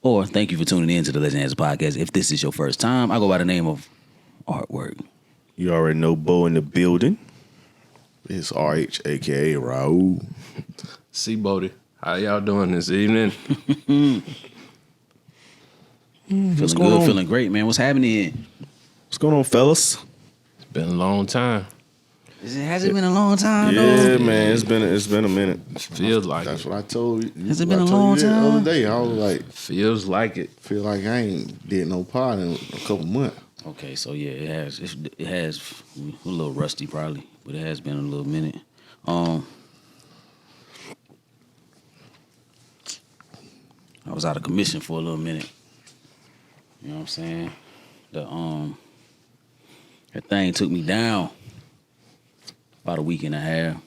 or thank you for tuning in to the Let's Answer podcast. If this is your first time, I go by the name of Artwork. You already know Bo in the building. It's RH, aka Raul. C Bodie, how y'all doing this evening? Feeling good, feeling great, man. What's happening? What's going on, fellas? It's been a long time. Has it been a long time, though? Yeah, man, it's been a minute. Feels like That's it. what I told you. Has it been a I told long you that time? The other day, I was like, Feels like it. feel like I ain't did no pod in a couple months. Okay, so yeah, it has. It has a little rusty probably, but it has been a little minute. I was out of commission for a little minute. You know what I'm saying? That thing took me down about a week and a half.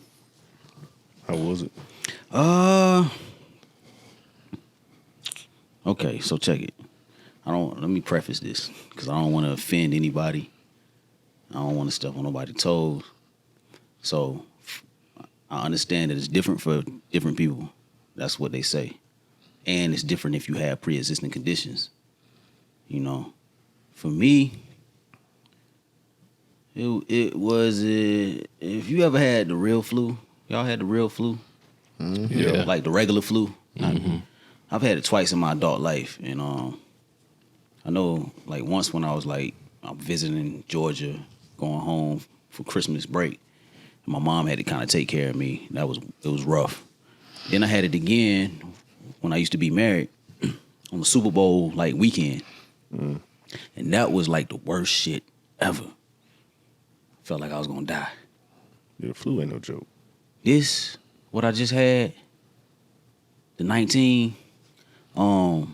How was it? Okay, so check it. Let me preface this because I don't want to offend anybody. I don't want to step on nobody's toes. So I understand that it's different for different people. That's what they say. And it's different if you have pre-existing conditions. You know, for me, it was, if you ever had the real flu, y'all had the real flu? Mm-hmm. Yeah. Like the regular flu? Mm-hmm. I've had it twice in my adult life. And I know, like, once when I was, like, I'm visiting Georgia, going home for Christmas break, and my mom had to kind of take care of me. It was rough. Then I had it again when I used to be married on the Super Bowl, like, weekend. And that was, like, the worst shit ever. Felt like I was gonna die. Yeah, the flu ain't no joke. This, what I just had, the 19, I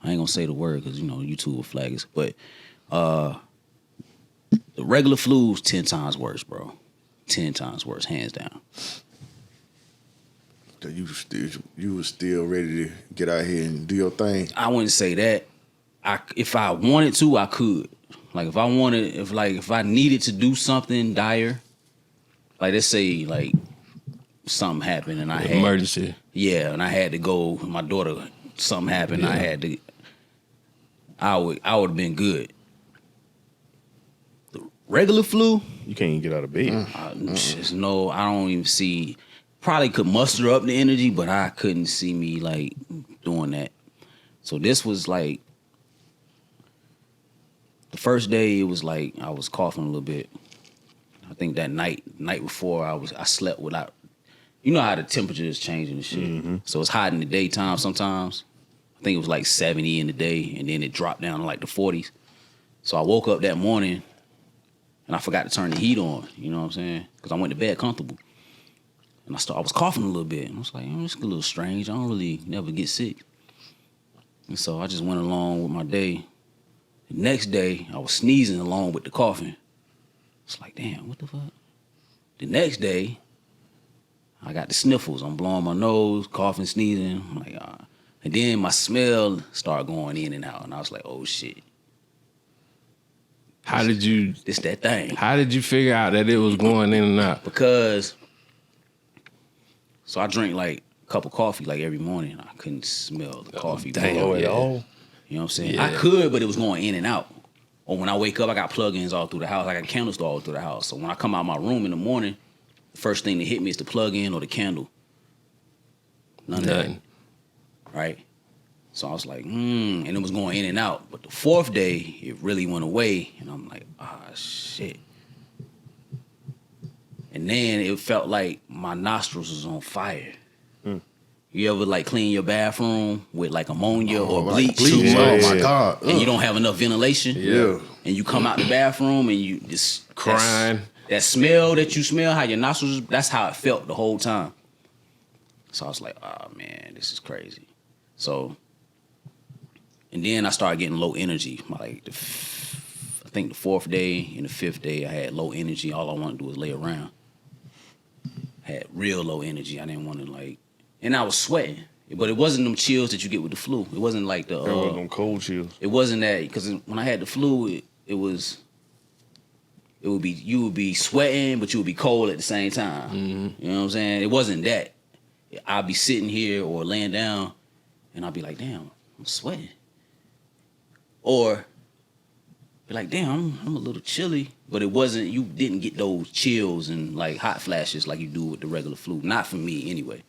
ain't gonna say the word because, you know, YouTube will flag us, but the regular flu's 10 times worse, bro. 10 times worse, hands down. So you was still ready to get out here and do your thing. I wouldn't say that. If I wanted to, I could. Like, if I needed to do something dire, like, let's say, like, something happened and I had... Emergency. Yeah, and I had to go. My daughter, something happened. Yeah. I had to. I would have been good. The regular flu, You can't even get out of bed. just no. I don't even see. Probably could muster up the energy, but I couldn't see me like doing that. So this was like the first day. It was like I was coughing a little bit. I think that night before I slept without. You know how the temperature is changing and shit. Mm-hmm. So it's hot in the daytime sometimes. I think it was like 70 in the day, and then it dropped down to like the 40s. So I woke up that morning, and I forgot to turn the heat on. You know what I'm saying? Because I went to bed comfortable. And I was coughing a little bit. And I was like, it's a little strange. I don't really never get sick. And so I just went along with my day. The next day, I was sneezing along with the coughing. It's like, damn, what the fuck? The next day, I got the sniffles. I'm blowing my nose, coughing, sneezing. I'm like, And then my smell started going in and out. And I was like, oh, shit. How did you This that thing. How did you figure out that it was going in and out? Because, so I drink like a cup of coffee like every morning. I couldn't smell the coffee. damn, blowing. yeah. At all? You know what I'm saying? Yeah. I could, but it was going in and out. Or when I wake up, I got plug-ins all through the house. I got candles all through the house. So when I come out of my room in the morning, the first thing that hit me is the plug-in or the candle. None of that. Right? So I was like, and it was going in and out. But the fourth day, it really went away. And I'm like, shit. And then it felt like my nostrils was on fire. You ever like clean your bathroom with like ammonia or bleach? Bleach. Oh my God. And you don't have enough ventilation? Yeah. And you come out the bathroom and you just Crying. That smell that you smell, how your nostrils, that's how it felt the whole time. So I was like, oh man, this is crazy. So, and then I started getting low energy. Like, I think the fourth day and the fifth day, I had low energy. All I wanted to do was lay around. Had real low energy. I didn't want to like, and I was sweating. But it wasn't them chills that you get with the flu. It wasn't like the. There was them cold chills. It wasn't that, because when I had the flu, it was. It would be, you would be sweating, but you would be cold at the same time. Mm-hmm. You know what I'm saying? It wasn't that. I'd be sitting here or laying down, and I'd be like, damn, I'm sweating. Or be like, damn, I'm a little chilly. But it wasn't, you didn't get those chills and like hot flashes like you do with the regular flu. Not for me anyway.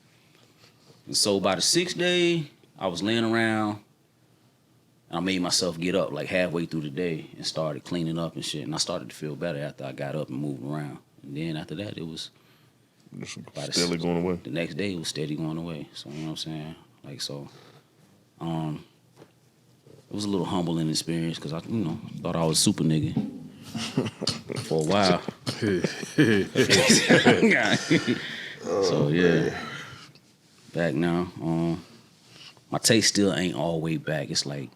And so by the 6th day, I was laying around. And I made myself get up like halfway through the day and started cleaning up and shit. And I started to feel better after I got up and moved around. And then after that, it was Steadily going away. The next day, it was steady going away. So, you know what I'm saying? Like, so, it was a little humbling experience because I, thought I was a super nigga for a while. So, yeah. Back now. My taste still ain't all the way back. It's like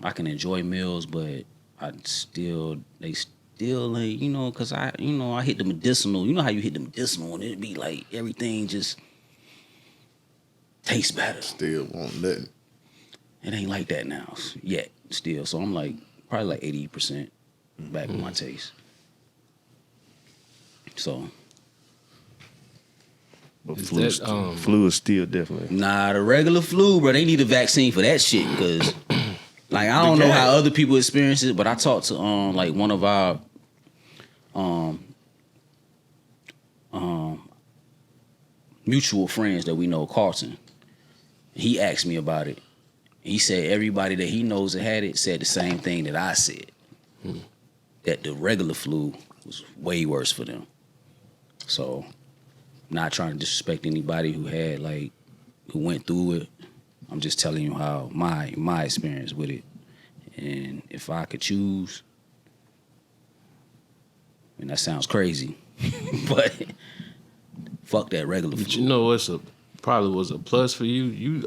I can enjoy meals, but they still ain't, cause I hit the medicinal. You know how you hit the medicinal and it'd be like everything just tastes better. Still want nothing. It ain't like that now yet still. So I'm like probably like 80% back with my taste. So. But flu is still definitely. Nah, the regular flu, bro, they need a vaccine for that shit because, like, I don't know how other people experience it, but I talked to like one of our mutual friends that we know, Carlton. He asked me about it. He said everybody that he knows that had it said the same thing that I said. That the regular flu was way worse for them. So. Not trying to disrespect anybody who went through it. I'm just telling you how my experience with it. And if I could choose, and that sounds crazy, but fuck that regular flu. But you know what's probably was a plus for you?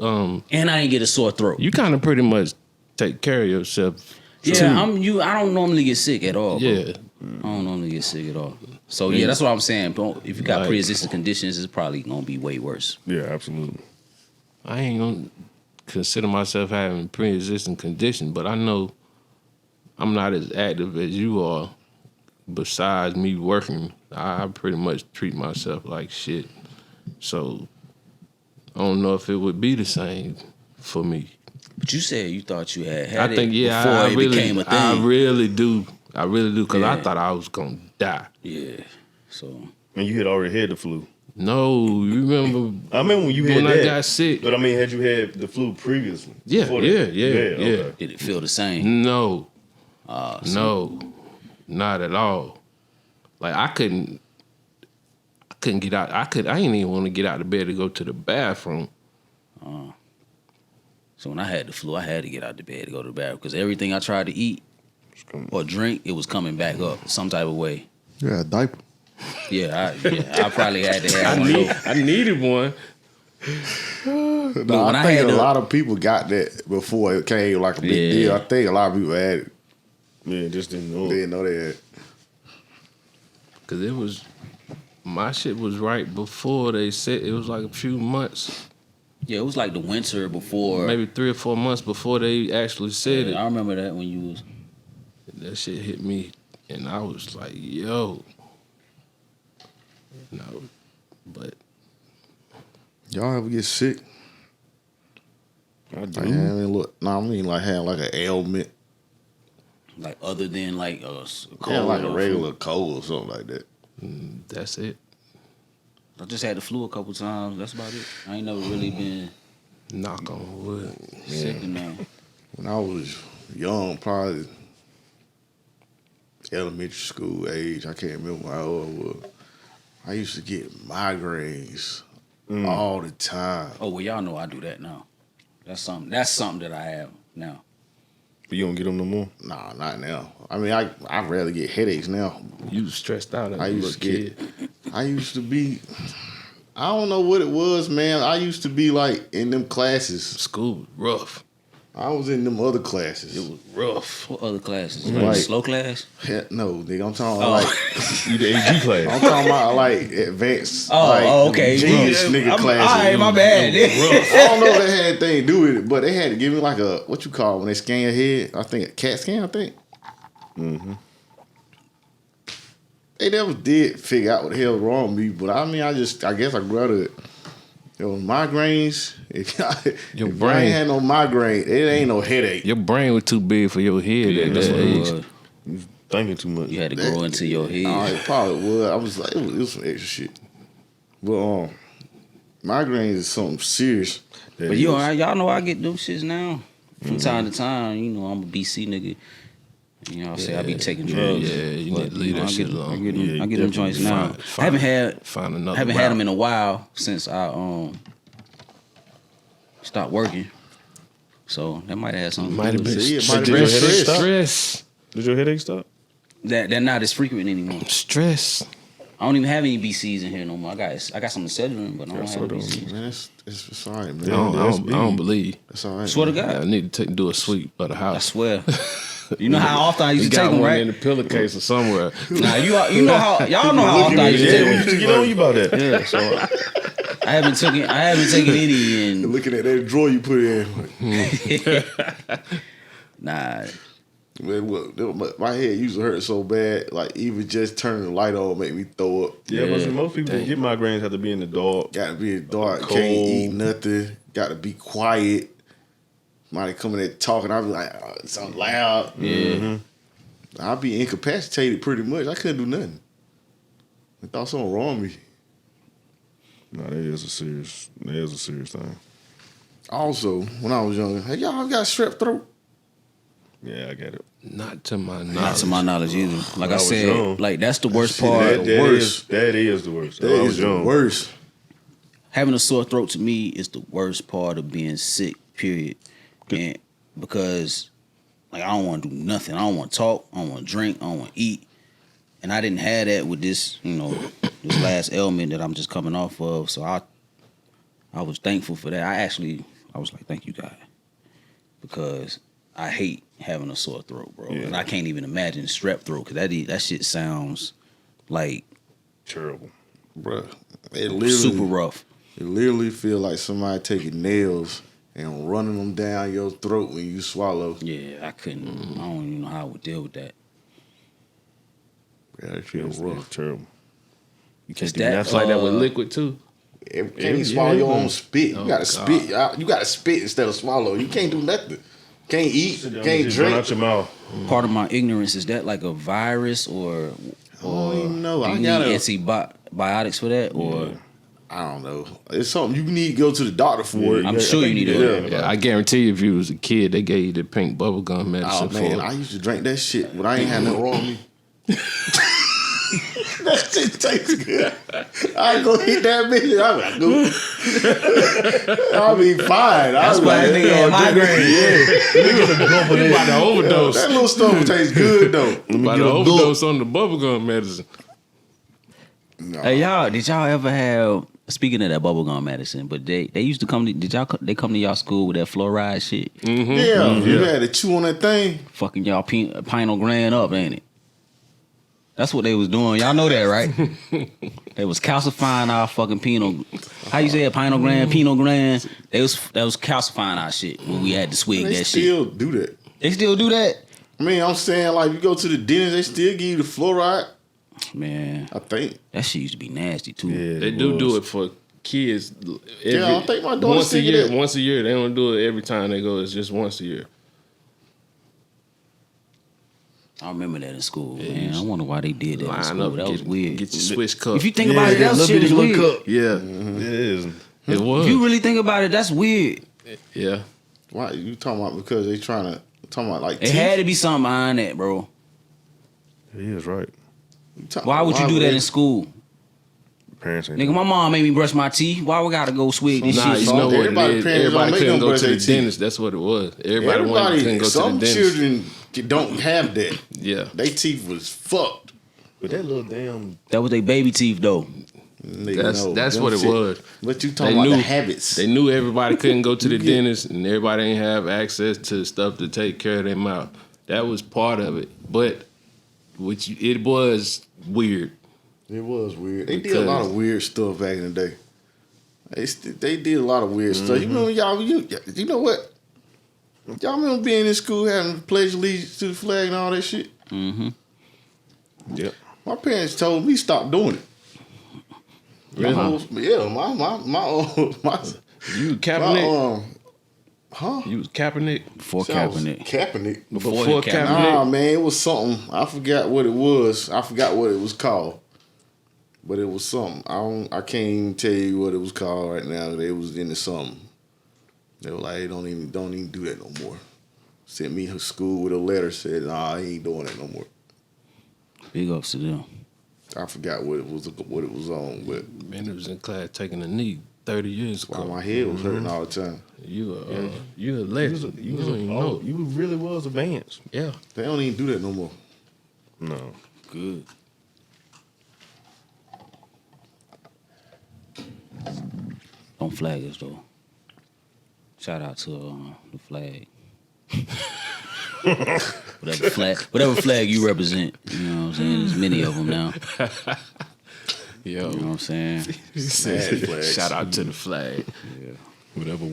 And I didn't get a sore throat. You kind of pretty much take care of yourself. Yeah, I don't normally get sick at all. Yeah. Bro. I don't normally get sick at all. So yeah, that's what I'm saying. If you got pre-existing conditions, it's probably gonna be way worse. Yeah, absolutely. I ain't gonna consider myself having pre-existing condition, but I know I'm not as active as you are. Besides me working, I pretty much treat myself like shit. So I don't know if it would be the same for me. But you said you thought you had I think, it before it became a thing. I really do, because I thought I was gonna die. Yeah. So. And you had already had the flu. No, you remember? I remember when you had when that. I got sick. But I mean, had you had the flu previously? Yeah. Okay. Did it feel the same? No, no, not at all. Like I couldn't get out. I didn't even want to get out of bed to go to the bathroom. So when I had the flu, I had to get out of bed to go to the bathroom because everything I tried to eat or drink, it was coming back up some type of way. Yeah, a diaper. Yeah, I probably had to have one. I needed one. No, I think a lot of people got that before it came like a big deal. I think a lot of people had it. Yeah, just didn't know. They didn't know they had it. Cause my shit was right before they said it was like a few months. Yeah, it was like the winter before. Maybe 3 or 4 months before they actually said it. I remember that when you was. That shit hit me, and I was like, yo. No, but. Y'all ever get sick? I do. Like, I mean like having like an ailment. Like other than like a cold. Yeah, like a regular cold or something like that. That's it. I just had the flu a couple times. That's about it. I ain't never really been Knock on wood. sick enough. When I was young, probably elementary school age, I can't remember how old I was. I used to get migraines all the time. Oh well, y'all know I do that now. That's something that I have now. But you don't get them no more? Nah, not now. I mean, I rarely get headaches now. You was stressed out as I a used little to kid. I used to be. I don't know what it was, man. I used to be like in them classes. School was rough. I was in them other classes. It was rough. What other classes? Right. Like slow class? No, nigga, I'm talking about like You the AG class. I'm talking about like advanced. Okay. Genius nigga classes. All right, my bad. I don't know if that had anything to do with it, but they had to give me like a what you call when they scan your head. I think a CAT scan. I think. Mm-hmm. They never did figure out what the hell was wrong with me, but I mean, I guess I grew out of it. Yo, migraines. If Your I brain- ain't had no migraine, it ain't no headache. Your brain was too big for your head Yeah, at that's that what it age. was. Thinking too much. You had to grow into your head. It probably was. I was like, it was some extra shit. But migraines is something serious. But y'all know I get them shits now. From time to time, you know, I'm a BC nigga. You know, I say I be taking drugs. Yeah, you need to leave that shit alone. I get them, Yeah, I get them joints now. I haven't had them in a while since I stopped working. So that might have had something. Might have been See, it might have been stress. Did your headache stop? They're not as frequent anymore. Stress. I don't even have any BCs in here no more. I got some Acetylene, but I don't have BCs. Man, it's all right, man. I don't believe. That's all right. Swear to man. God. I need to do a sweep of the I house. swear. You know how often I used You to take got them, one right? in the pillow-case or somewhere. Nah, you know how y'all know how often I used to take Yeah, we them. used to get on you about that. Yeah, so I haven't taken any in. Looking at that drawer you put in. Nah, Man, what, my head used to hurt so bad, like even just turning the light on make me throw up. Yeah, but most people that get migraines have to be in the dark. Got to be in the dark, Cold. can't eat nothing, got to be quiet. Somebody coming there talking, I'll be like, oh, it sounds loud. yeah. I'll be incapacitated pretty much. I couldn't do nothing. I thought something wrong with me. No, that is a serious thing. Also, when I was younger, hey, y'all got strep throat? Yeah, I get it. Not to my knowledge. Not to my knowledge either. Like I I was said, young. like that's the worst shit, part. that worst. That is the worst. That I is was the young. worst. Having a sore throat to me is the worst part of being sick. Period. And because like I don't want to do nothing. I don't want to talk. I don't want to drink. I don't want to eat. And I didn't have that with this, this last ailment that I'm just coming off of. So I was thankful for that. I was like, thank you, God, because I hate having a sore throat, bro. Yeah. And I can't even imagine strep throat because that shit sounds like Terrible. Bruh, it literally super rough. It literally feel like somebody taking nails and running them down your throat when you swallow. Yeah, I couldn't. I don't even know how I would deal with that. Yeah, it feels rough. It's terrible. You Is can't do that That's like that with uh, liquid too. Can't even swallow your own spit. You gotta God. spit. You gotta spit instead of swallow. You can't do nothing. Can't eat. Can't Just run drink. out your mouth. Part of my ignorance is that like a virus or don't even know. do I you gotta- need antibiotics for that or I don't know. It's something you need to go to the doctor for. I'm sure you need to. Yeah, I guarantee you, if you was a kid, they gave you the pink bubblegum medicine Oh man, for I it. used to drink that shit, but I ain't had nothing wrong with me. That shit tastes good. I go hit that bitch. I'm like, I'll be fine. That's why that nigga had migraine. You about to overdose. That little stuff tastes good though. About to overdose on the bubblegum medicine. Hey y'all, did y'all ever have? Speaking of that bubblegum medicine, but they used to come. They come to y'all school with that fluoride shit? Yeah, you had to chew on that thing. Fucking y'all Pinot Grand up, ain't it? That's what they was doing. Y'all know that, right? They was calcifying our fucking Pinot. How you say it? Pinot Grand. That was calcifying our shit when we had to swig They that still shit. do that. They still do that, I mean, I'm saying like you go to the dentist, they still give you the fluoride. man. I think. That shit used to be nasty too. Yeah, They do it for kids. Yeah, I think my daughter once a still get year. it. Once a year. They don't do it every time they go. It's just once a year. I remember that in school, man. I wonder why they did that in Line school. up, That was weird. Get your Swiss cup. If you think about it, that shit is weird. Yeah, It is. it was. If you really think about it, that's weird. Yeah, Why you talking about? Because they talking about like It teeth? had to be something behind that, bro. He is right. Why would you do that in school? Parents ain't. Nigga, my mom made me brush my teeth. Why we gotta go swig this nah, shit? you know what it Everybody is. parents don't Everybody make couldn't them go brush to the their teeth. dentist. That's what it was. Everybody couldn't go to some the dentist. children don't have that. Yeah, They teeth was fucked. But that little damn. That was their baby teeth though. Nigga, that's them what it shit. was. But you talking about the habits. They knew everybody couldn't go to the dentist, and everybody didn't have access to stuff to take care of their mouth. That was part of it, but it was weird. It was weird. They did a lot of weird stuff back in the day. They did a lot of weird stuff. You remember y'all? You know what? Y'all remember being in school having to pledge allegiance to the flag and all that shit? Mm-hmm. Yep. My parents told me stop doing it. My You was Kaepernick? Huh? You was Kaepernick? Before I was Kaepernick. Kaepernick. Before Kaepernick. Kaepernick? Nah, man, it was something. I forgot what it was. I forgot what it was called. But it was something. I can't even tell you what it was called right now. It was into something. They were like, hey, don't even do that no more. Sent me to school with a letter, said, nah, I ain't doing that no more. Big ups to them. I forgot what it was on, but Man, it was in class taking a knee 30 years ago. why my head was hurting all the time. You a legend. You don't even know. You really was advanced. Yeah. They don't even do that no more. No. Good. Don't flag us though. Shout out to the flag. whatever flag you represent. You know what I'm saying? There's many of them now. Yo. You know what I'm saying? Sad flags. Shout out to the flag. Yeah. Whatever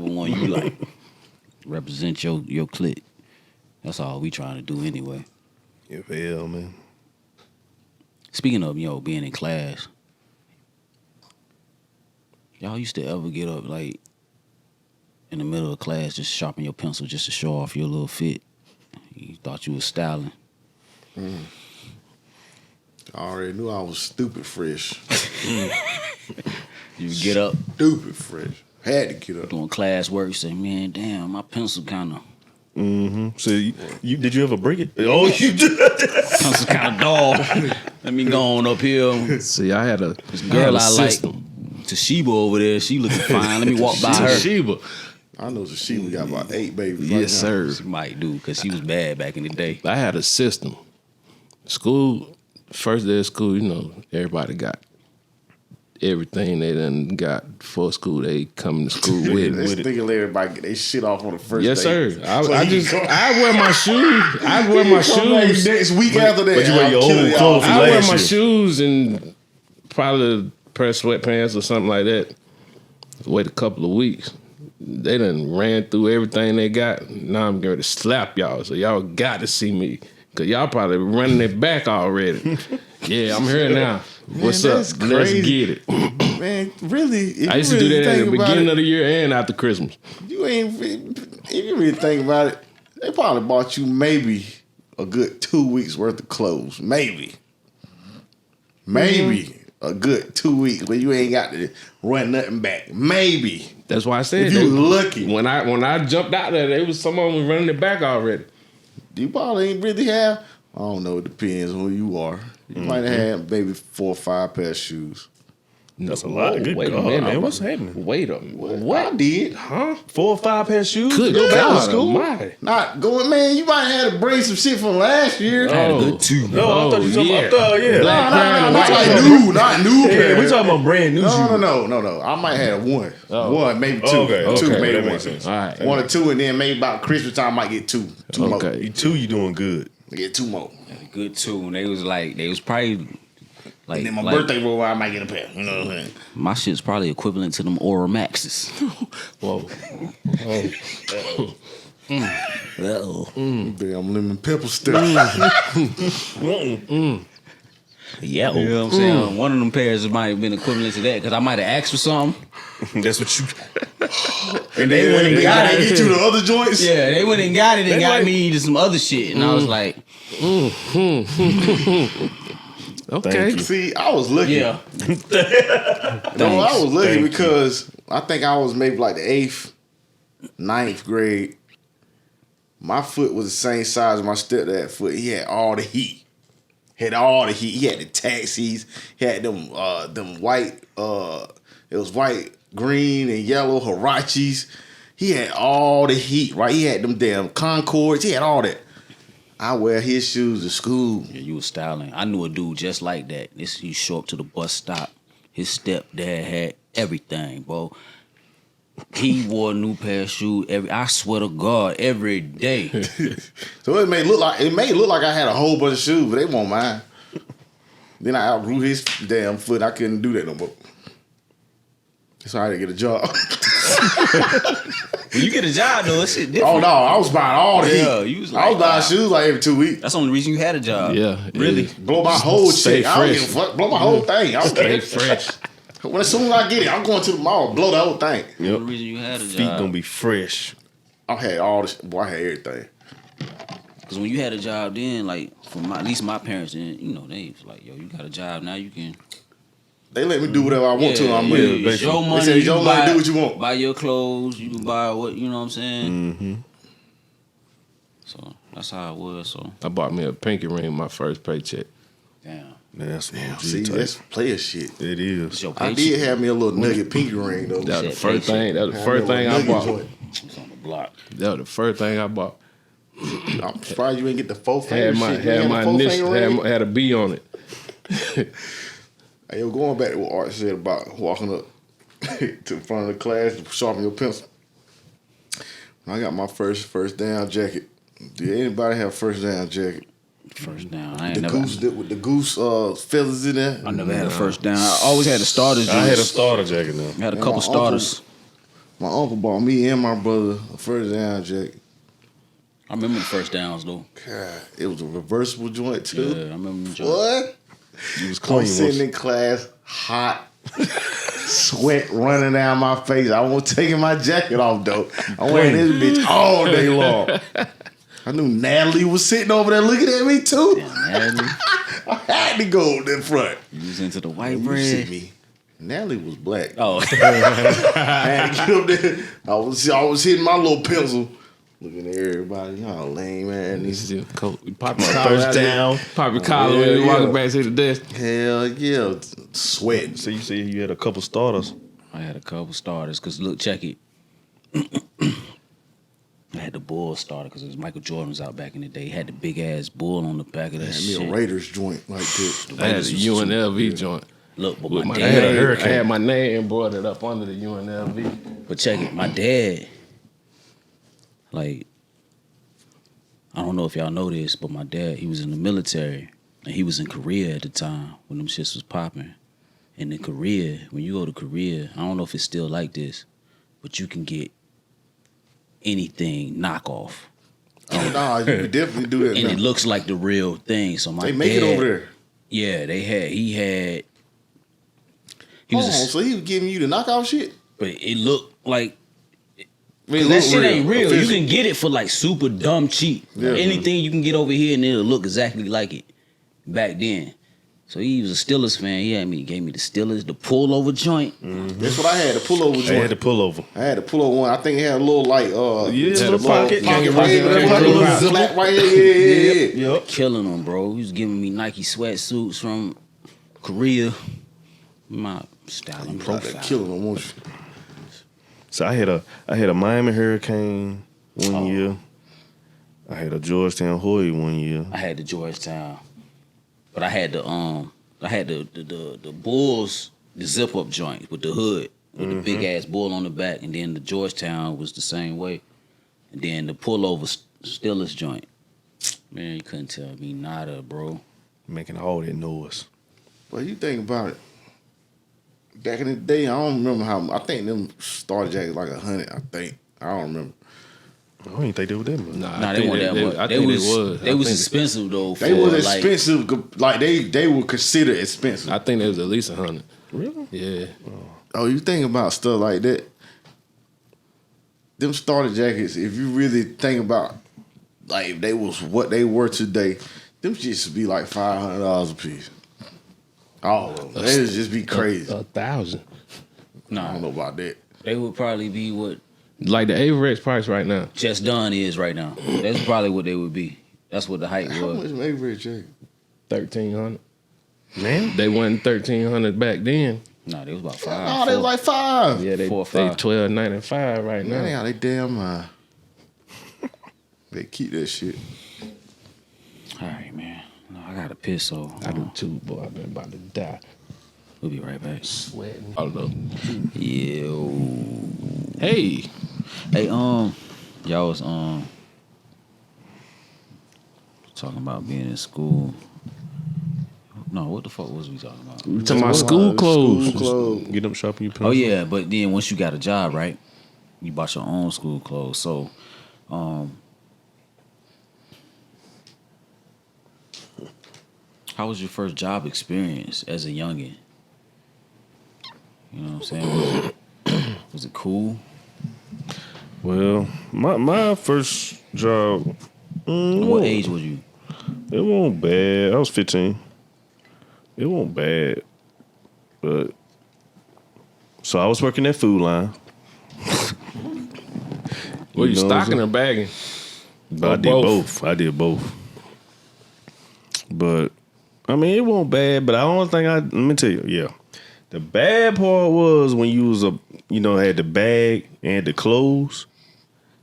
one you like. Represent your clique. That's all we trying to do anyway. FL, man. Speaking of, being in class, y'all used to ever get up like in the middle of class, just sharpen your pencil just to show off your little fit? You thought you was styling. I already knew I was stupid fresh. You get up Stupid fresh. Had to get up. doing class work, you say, man, damn, my pencil kind of So you did you ever break it? Oh, you did. pencil kind of dull. Let me go on up here. See, I had a Girl I like, system. Toshiba over there, she looking fine. Let me walk by her. Sheba. I know Zashiba got about 8 babies. Yes, right sir. She might do, because she was bad back in the day. I had a system. School, first day of school, everybody got everything they done got for school. They come to school now. with. They thinking everybody get their shit off on the first Yes, day. sir. I wear my shoes. I wear my shoes. Next week after that. but you wear your I'll kill old y'all. clothes from I wear last my year. shoes and probably a pair of sweatpants or something like that. Wait a couple of weeks. They done ran through everything they got. Now I'm going to slap y'all. So y'all got to see me. Because y'all probably running it back already. Yeah, I'm here now. What's up? that's Let's crazy. get it. Man, really? If I used you to do really that at think the about beginning it, of the year and after Christmas. you ain't. If you really think about it, they probably bought you maybe a good 2 weeks worth of clothes. Maybe a good 2 weeks where you ain't got to run nothing back. Maybe That's why I said if you was lucky, when I jumped out there, there was someone was running it back already. you probably ain't really have. I don't know. It depends on who you are. You might have had maybe 4 or 5 pair of shoes. That's a lot. Good Wait God, a minute, man. What's happening? Wait a minute. What? I did. Huh? 4 or 5 pair of shoes? Good to go back to God school? almighty. Not going, man. You might have had to bring some shit from last year. I had a good 2. No, I thought you talking yeah. about yeah. Black, brown, and That's white. like new, not new. Yeah, pair. we talking about brand new shoes. No. I might have one. One, maybe 2. Okay, Two, okay, maybe that one. makes sense. All right. 1 or 2, and then maybe about Christmas time I might get 2. 2 more. Okay. 2, you doing good. Get 2 more. Good 2. And they was probably like. And then my like, birthday roll, I might get a pair. You know what I'm saying? My shit's probably equivalent to them Aura Maxes. Whoa. Damn lemon pepper stuff. Yeah, you know what I'm saying? One of them pairs might have been equivalent to that because I might have asked for something. That's what you. And they went and got it. Get you the other joints. Yeah, they went and got it and got like- me to some other shit. And I was like, Okay. Thank you. See, I was lucky. yeah. No, I was lucky Thank you. because I think I was maybe like the 8th, 9th grade. My foot was the same size as my stepdad's foot. He had all the heat. He had the taxis. He had them white, it was white, green, and yellow Hirachis. He had all the heat, right? He had them damn Concords. He had all that. I wear his shoes to school. Yeah, you was styling. I knew a dude just like that. He show up to the bus stop. His stepdad had everything, bro. He wore a new pair of shoes I swear to God, every day. So it may look like I had a whole bunch of shoes, but they won't mine. Then I outgrew his damn foot. I couldn't do that no more. So I had to get a job. When you get a job though, it's shit Oh different. no, I was buying all the Yeah, heat. you was I was like, buying wow. shoes like every 2 weeks. That's the only reason you had a job. Yeah. Really? Blow my whole Stay check. I don't give a fresh. fuck. Blow my whole thing. I don't Stay care. fresh. As soon as I get it, I'm going to the mall, blow the whole thing. The only reason you had a Feet job. gonna be fresh. I had all this. Boy, I had everything. Because when you had a job then, like, at least my parents, then, you know, they was like, yo, you got a job now, you can. They let me do whatever I want to. I'm it's your money. They say, your money, do what you want. Buy your clothes, you can buy what, you know what I'm saying? Mm-hmm. So that's how it was. So I bought me a pinky ring my first paycheck. damn. That's OG See, type. that's player shit. It It's is. your I paycheck. did have me a little nugget pinky ring though. That was the Shit, first paycheck. thing. That was the Had first me a thing I little bought. nugget It's on the block. That was the first thing I bought. joint. I'm surprised you ain't get the 4 finger Had my shit. You ain't had my the 4 initial finger ring? had a B on it. Hey, yo, going back to what Art said about walking up to the front of the class to sharpen your pencil. When I got my first down jacket. Did anybody have first down jacket? First down. I ain't The never. goose with the goose feathers in there. I never had a first down. I always had the starters. I had a joints. starter jacket now. I had a And couple my starters. My uncle bought me and my brother a first down jacket. I remember the first downs though. God, it was a reversible joint too. Yeah, I remember them joints. What? You was I'm clean. sitting in class, hot, sweat running down my face. I wasn't taking my jacket off though. I'm wearing this bitch all day long. I knew Natalie was sitting over there looking at me too. Damn, Natalie. I had to go in front. You was into the white You see bread. me. Natalie was black. Oh, I had to get up there. I was hitting my little pencil, looking at everybody. Y'all lame man. This is coat. Pop My your collar. first down. Pop your collar when yeah, you walking yeah. back to the desk. Hell yeah, sweating. So you said you had a couple starters. I had a couple starters. Cause look, check it. I had the Bulls starter because it was Michael Jordan was out back in the day. He had the big ass bull on the back of that Had shit. me a Raiders joint like this. I had a UNLV joint. Look, but With my my I had a dad. hurricane. I had my name embroidered up under the UNLV. But check it, my dad. Like, I don't know if y'all know this, but my dad, he was in the military, and he was in Korea at the time when them shits was popping. And in Korea, when you go to Korea, I don't know if it's still like this, but you can get anything knockoff. Oh, nah, you could definitely do that And now. it looks like the real thing. So my They make it dad- over there. Yeah, he Hold was, on, so he was giving you the knockout shit? but it looked like It that look shit ain't real. You official. can get it for like super dumb cheap. Yeah. Anything you can get over here and it'll look exactly like it back then. So he was a Steelers fan. He gave me the Steelers, the pullover joint. That's what I had, the pullover I joint. had the pullover. I had the pullover one. I think it had a little like Yeah, just little pocket. pocket Pocket right right there, there. little flap right here. Yeah. Yep. Killing them, bro. He was giving me Nike sweatsuits from Korea. My style and profile. Killing them, won't you? So I had a Miami Hurricane one year. I had a Georgetown Hoyt one year. I had the Georgetown, but I had the Bulls, the zip up joint with the hood with the big ass bull on the back, and then the Georgetown was the same way, and then the pullover Steelers joint. Man, you couldn't tell me nada, bro. Making all that noise. But you think about it. Back in the day, I don't remember how. I think them starter jackets like 100. I think I don't remember. I don't even think they were that much. Nah, they weren't that much. I They think was I think- expensive though. They was for, like, expensive. Like they were considered expensive. I think it was at least 100. Really? Yeah. Oh, you think about stuff like that. Them starter jackets, if you really think about, like, if they was what they were today, them shits would be like $500 a piece. All of them. They would just be crazy. 1,000. I don't know about that. They would probably be what Like the Averex price right now. Just Done is right now. That's probably what they would be. That's what the height How was. much Avery jacket? 1,300. Man. They wasn't 1,300 back then. Nah, they was about $5. No, they was like $5. Yeah, they 4 or they 5. 12.95 right Man, they now. got they damn mind. They keep that shit. All right, man. No, I got to piss, so I do too, boy. I've been about to die. we'll be right back. Sweating. I don't know. Yo. Hey, Hey, y'all was talking about being in school. No, what the fuck was we talking about? we talking about school clothes. School clothes. Get them shopping your pencil. Oh yeah, but then once you got a job, right? You bought your own school clothes. So, how was your first job experience as a youngin? You know what I'm saying? Was it cool? Well, my first job. What age was you? It wasn't bad. I was 15. It wasn't bad, but so I was working that food line. Were you know what I'm stocking saying? or bagging? But Or I did both? both. I did both. But I mean, it wasn't bad. But I don't think let me tell you, yeah. The bad part was when you was had the bag and the clothes.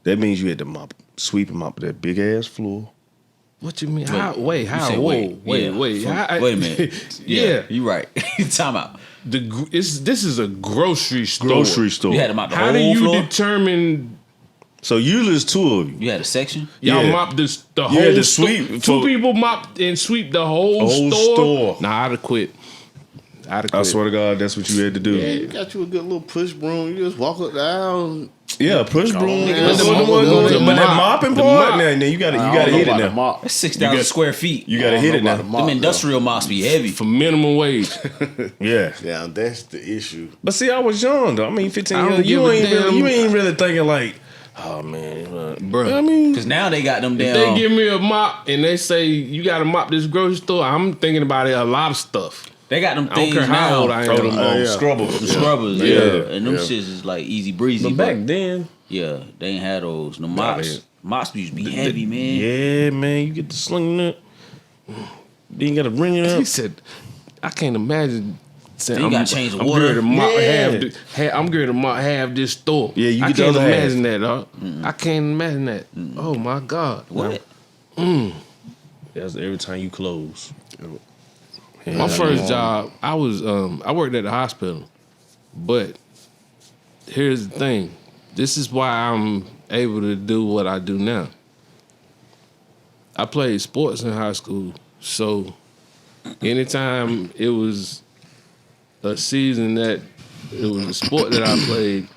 That means you had to sweep and mop that big ass floor. What you mean? Wait, How? you How? said Wait. Yeah. How- Wait a minute. Yeah. You right. Time out. This is a grocery store. Grocery store. You had to mop the How whole do you floor? determine So usually it's two of you. You had a section? y'all Yeah. mop the You whole had to store? sweep Two for- people mop and sweep the whole Whole store? store. Nah, I'd have quit. I swear to God, that's what you had to do. Yeah, you got you a good little push broom. You just walk up down. Yeah, push broom. Nigga, But the that mopping the part, mop. now you gotta I don't know hit it about the now. mop. That's 6,000 square feet. You gotta I hit don't it know now. about the mop, Them though. industrial mops be heavy. For minimum wage. Yeah. Yeah, that's the issue. But see, I was young though. I mean, 15 I don't years. give a damn. You ain't really thinking like, oh man, Bruh. I mean, Because now they got them If damn. they give me a mop and they say you got to mop this grocery store, I'm thinking about it a lot of stuff. They got them I don't things care how now. old I throw am. them yeah. scrubbers. The scrubbers, Yeah. yeah. And them Yeah. shits is like easy breezy. But back then, yeah, they ain't had those. The they- mops. Mops used to be heavy, man. yeah, man, you get the sling it. Then you gotta ring it He up. said, I can't imagine. Saying, Then you gotta change the I'm water. Ready to mop Yeah. I'm going to mop half this store. Yeah, you I get the can't other half. imagine that, dog. I can't imagine that. Oh my God. What? That's every time you close. My first job, I worked at the hospital. But here's the thing. This is why I'm able to do what I do now. I played sports in high school, so anytime it was a season that it was a sport that I played,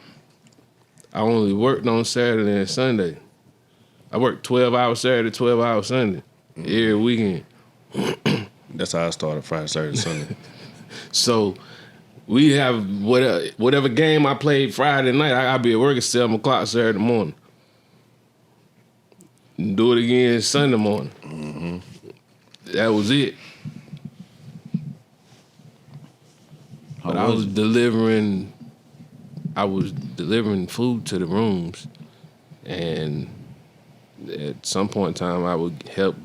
I only worked on Saturday and Sunday. I worked 12 hours Saturday, 12 hours Sunday, every weekend. That's how I started Friday, Saturday, Sunday. So we have whatever game I played Friday night, I'll be at work at 7 o'clock Saturday morning. Do it again Sunday morning. That was it. But I was delivering food to the rooms, and at some point in time I would help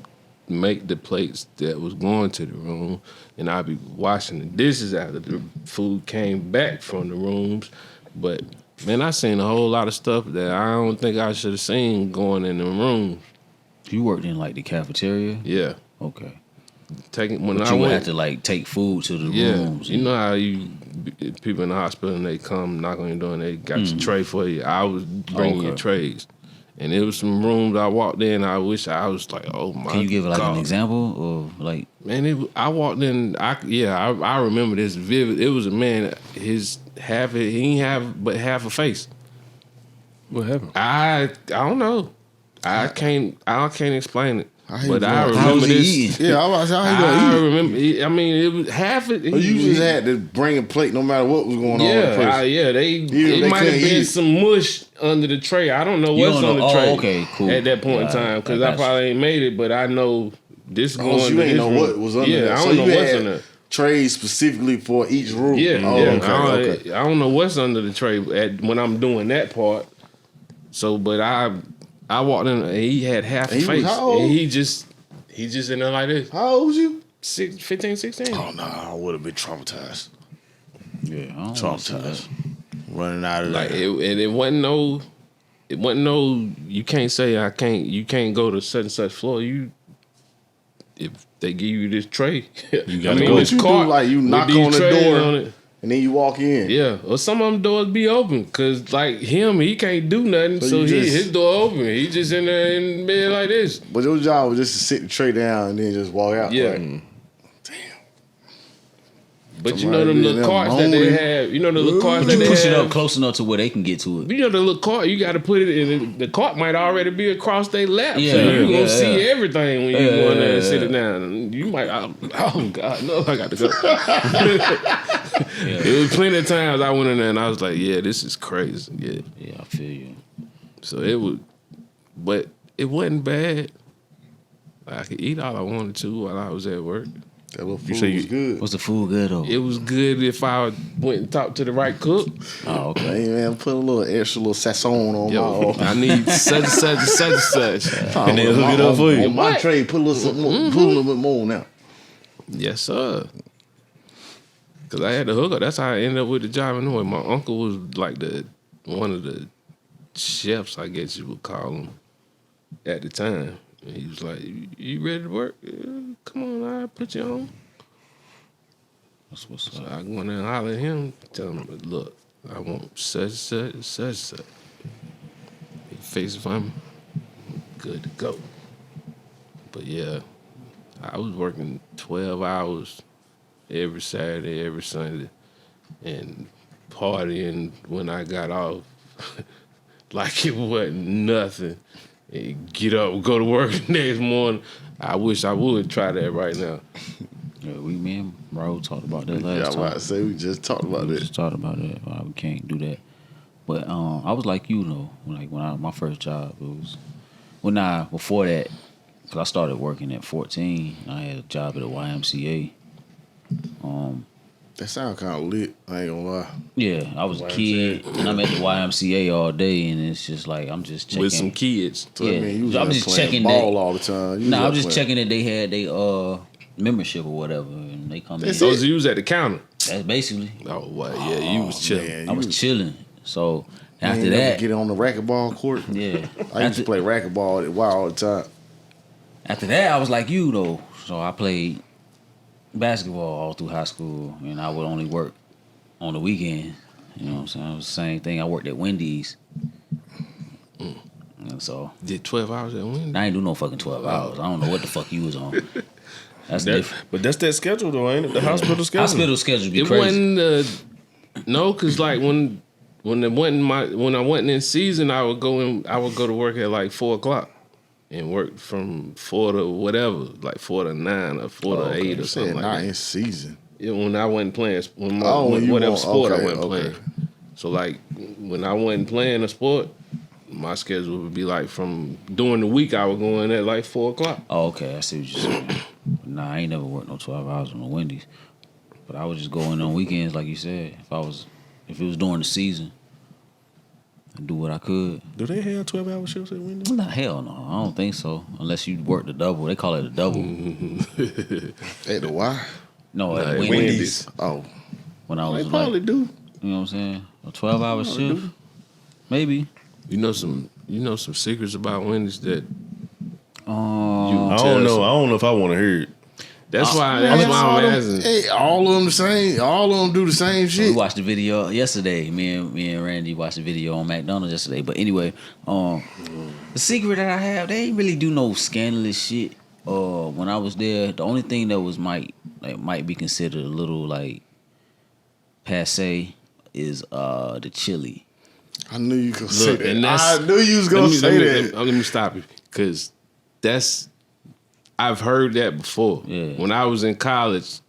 make the plates that was going to the room, and I'd be washing the dishes after the food came back from the rooms. But man, I seen a whole lot of stuff that I don't think I should have seen going in the rooms. You worked in like the cafeteria? Yeah, Okay. when But I you would went, have to like take food to the yeah, rooms. you know how people in the hospital and they come knock on your door and they got your tray for you. I was bringing your Okay. trays, and there was some rooms I walked in. I wish I was like, oh my! Can you give like God. an example of like? Man, I walked in. I remember this vivid. It was a man. He ain't have but half a face. What happened? I don't know. I can't explain it. he But was I doing- How remember was he this. eating? Yeah, I was how you I gonna eat? remember. I mean, it was half it. You just had to bring a plate no matter what was going on. with the person. They they might have couldn't been eat. some mush under the tray. I don't know You what's don't on know- the tray. oh, okay, cool. At that point in Yeah, time, because I I got you. probably ain't made it, but I know this Oh, going. so you to ain't this know room. what was under Yeah, there. I So don't know you what's had in there. trays specifically for each room. Yeah, Oh, yeah. okay. I don't know what's under the tray when I'm doing that part. So, but I walked in and he had half a And he was face. how old? And he just in there like this. How old was you? 15, 16. Oh no, I would have been traumatized. Yeah, I don't wanna see Traumatized. that. Running out of Like there. it wasn't no. You can't say you can't go to such and such floor. If they give you this tray, you gotta go. This What you do, cart like, you with knock these on the trays door? on it. And then you walk in. Yeah, or some of them doors be open because like he can't do nothing, So so you just- his door open. He just in there in bed like this. But your job was just to sit the tray down and then just walk out. Yeah. Right? But you know them little carts that they have. You know the little carts that You they push it have. up close enough to where they can get to it. You know the little cart, you got to put it in. The cart might already be across their lap, Yeah, so you yeah, gonna see everything when you go in there and sit yeah. it down. You might, oh God, no, I got to go. It was plenty of times I went in there and I was like, yeah, this is crazy. Yeah, I feel you. So it was, but it wasn't bad. I could eat all I wanted to while I was at work. That little food was good. What's the food good though? It was good if I went and talked to the right cook. Oh, okay. Hey man, put a little extra little sazon on Yo, my. I need such and such and such and such. And then hook it up for you. On my tray, put a little something more, put a little bit more now. Yes, sir. Cause I had to hook up. That's how I ended up with the job in Norway. My uncle was like one of the chefs, I guess you would call him, at the time. And he was like, "You ready to work? Yeah, come on, I'll put you on." That's what's So up. I go in there and holler at him, tell him, "Look, I want such, such, such, such." He fix it for me. Good to go. But yeah, I was working 12 hours every Saturday, every Sunday, and partying when I got off like it wasn't nothing. And get up, go to work the next morning. I wish I would try that right now. Yeah, me and Bro talked about that last Yeah, I was time. about to say we just talked about We that. just talked about that. We can't do that. But I was like you though. My first job, it was before that, because I started working at 14. I had a job at a YMCA. That sound kind of lit. I ain't gonna lie. Yeah, I was a kid, and I'm at the YMCA all day, and it's just like I'm just checking. With some kids. So Yeah. I mean, you was I'm out just playing checking ball that- all the time. You Nah, was I'm just out checking that they had their membership or whatever, and they come in. So you was at the counter. That's basically. Oh, what? Yeah, you was chilling. Man, I was chilling. So you after ain't never that, get on the racquetball court. yeah. I used to play racquetball at Y all the time. After that, I was like you though. So I played basketball all through high school, and I would only work on the weekend. You know what I'm saying? It was the same thing. I worked at Wendy's. And so Did 12 hours at Wendy's? I ain't do no fucking 12 hours. I don't know what the fuck you was on. That's different. But that's that schedule though, ain't it? The hospital schedule. Hospital schedule be It crazy. wasn't. No, cause like when I wasn't in season, I would go to work at like 4:00 and work from 4 to whatever, like 4 to 9 or 4 to 8 or You something said like not that. in season. Yeah, when I wasn't playing, when you whatever want- sport I okay, wasn't okay. playing. So like when I wasn't playing a sport, my schedule would be like from during the week I would go in at like 4:00. Oh, okay. I see what you're saying. Nah, I ain't never worked no 12 hours on the Wendy's. But I would just go in on weekends, like you said. If it was during the season, I'd do what I could. Do they have 12-hour shifts at Wendy's? Nah, hell no. I don't think so. Unless you work the double. They call it a double. At the Y? No, at Nah, Wendy's. Oh, When I was they probably like, do. you know what I'm saying? A 12-hour shift? Maybe. You know some secrets about Wendy's that I don't know. I don't know if I want to hear it. that's why Man, I'm all them- asking. Hey, all of them the same. All of them do the same We shit. watched the video yesterday. Me and Randy watched the video on McDonald's yesterday. But anyway, the secret that I have, they ain't really do no scandalous shit. When I was there, the only thing that was might be considered a little like passe is the chili. I knew you gonna say Look, that. and that's- I knew you was gonna say that. Let me stop you because I've heard that before. Yeah. When I was in college,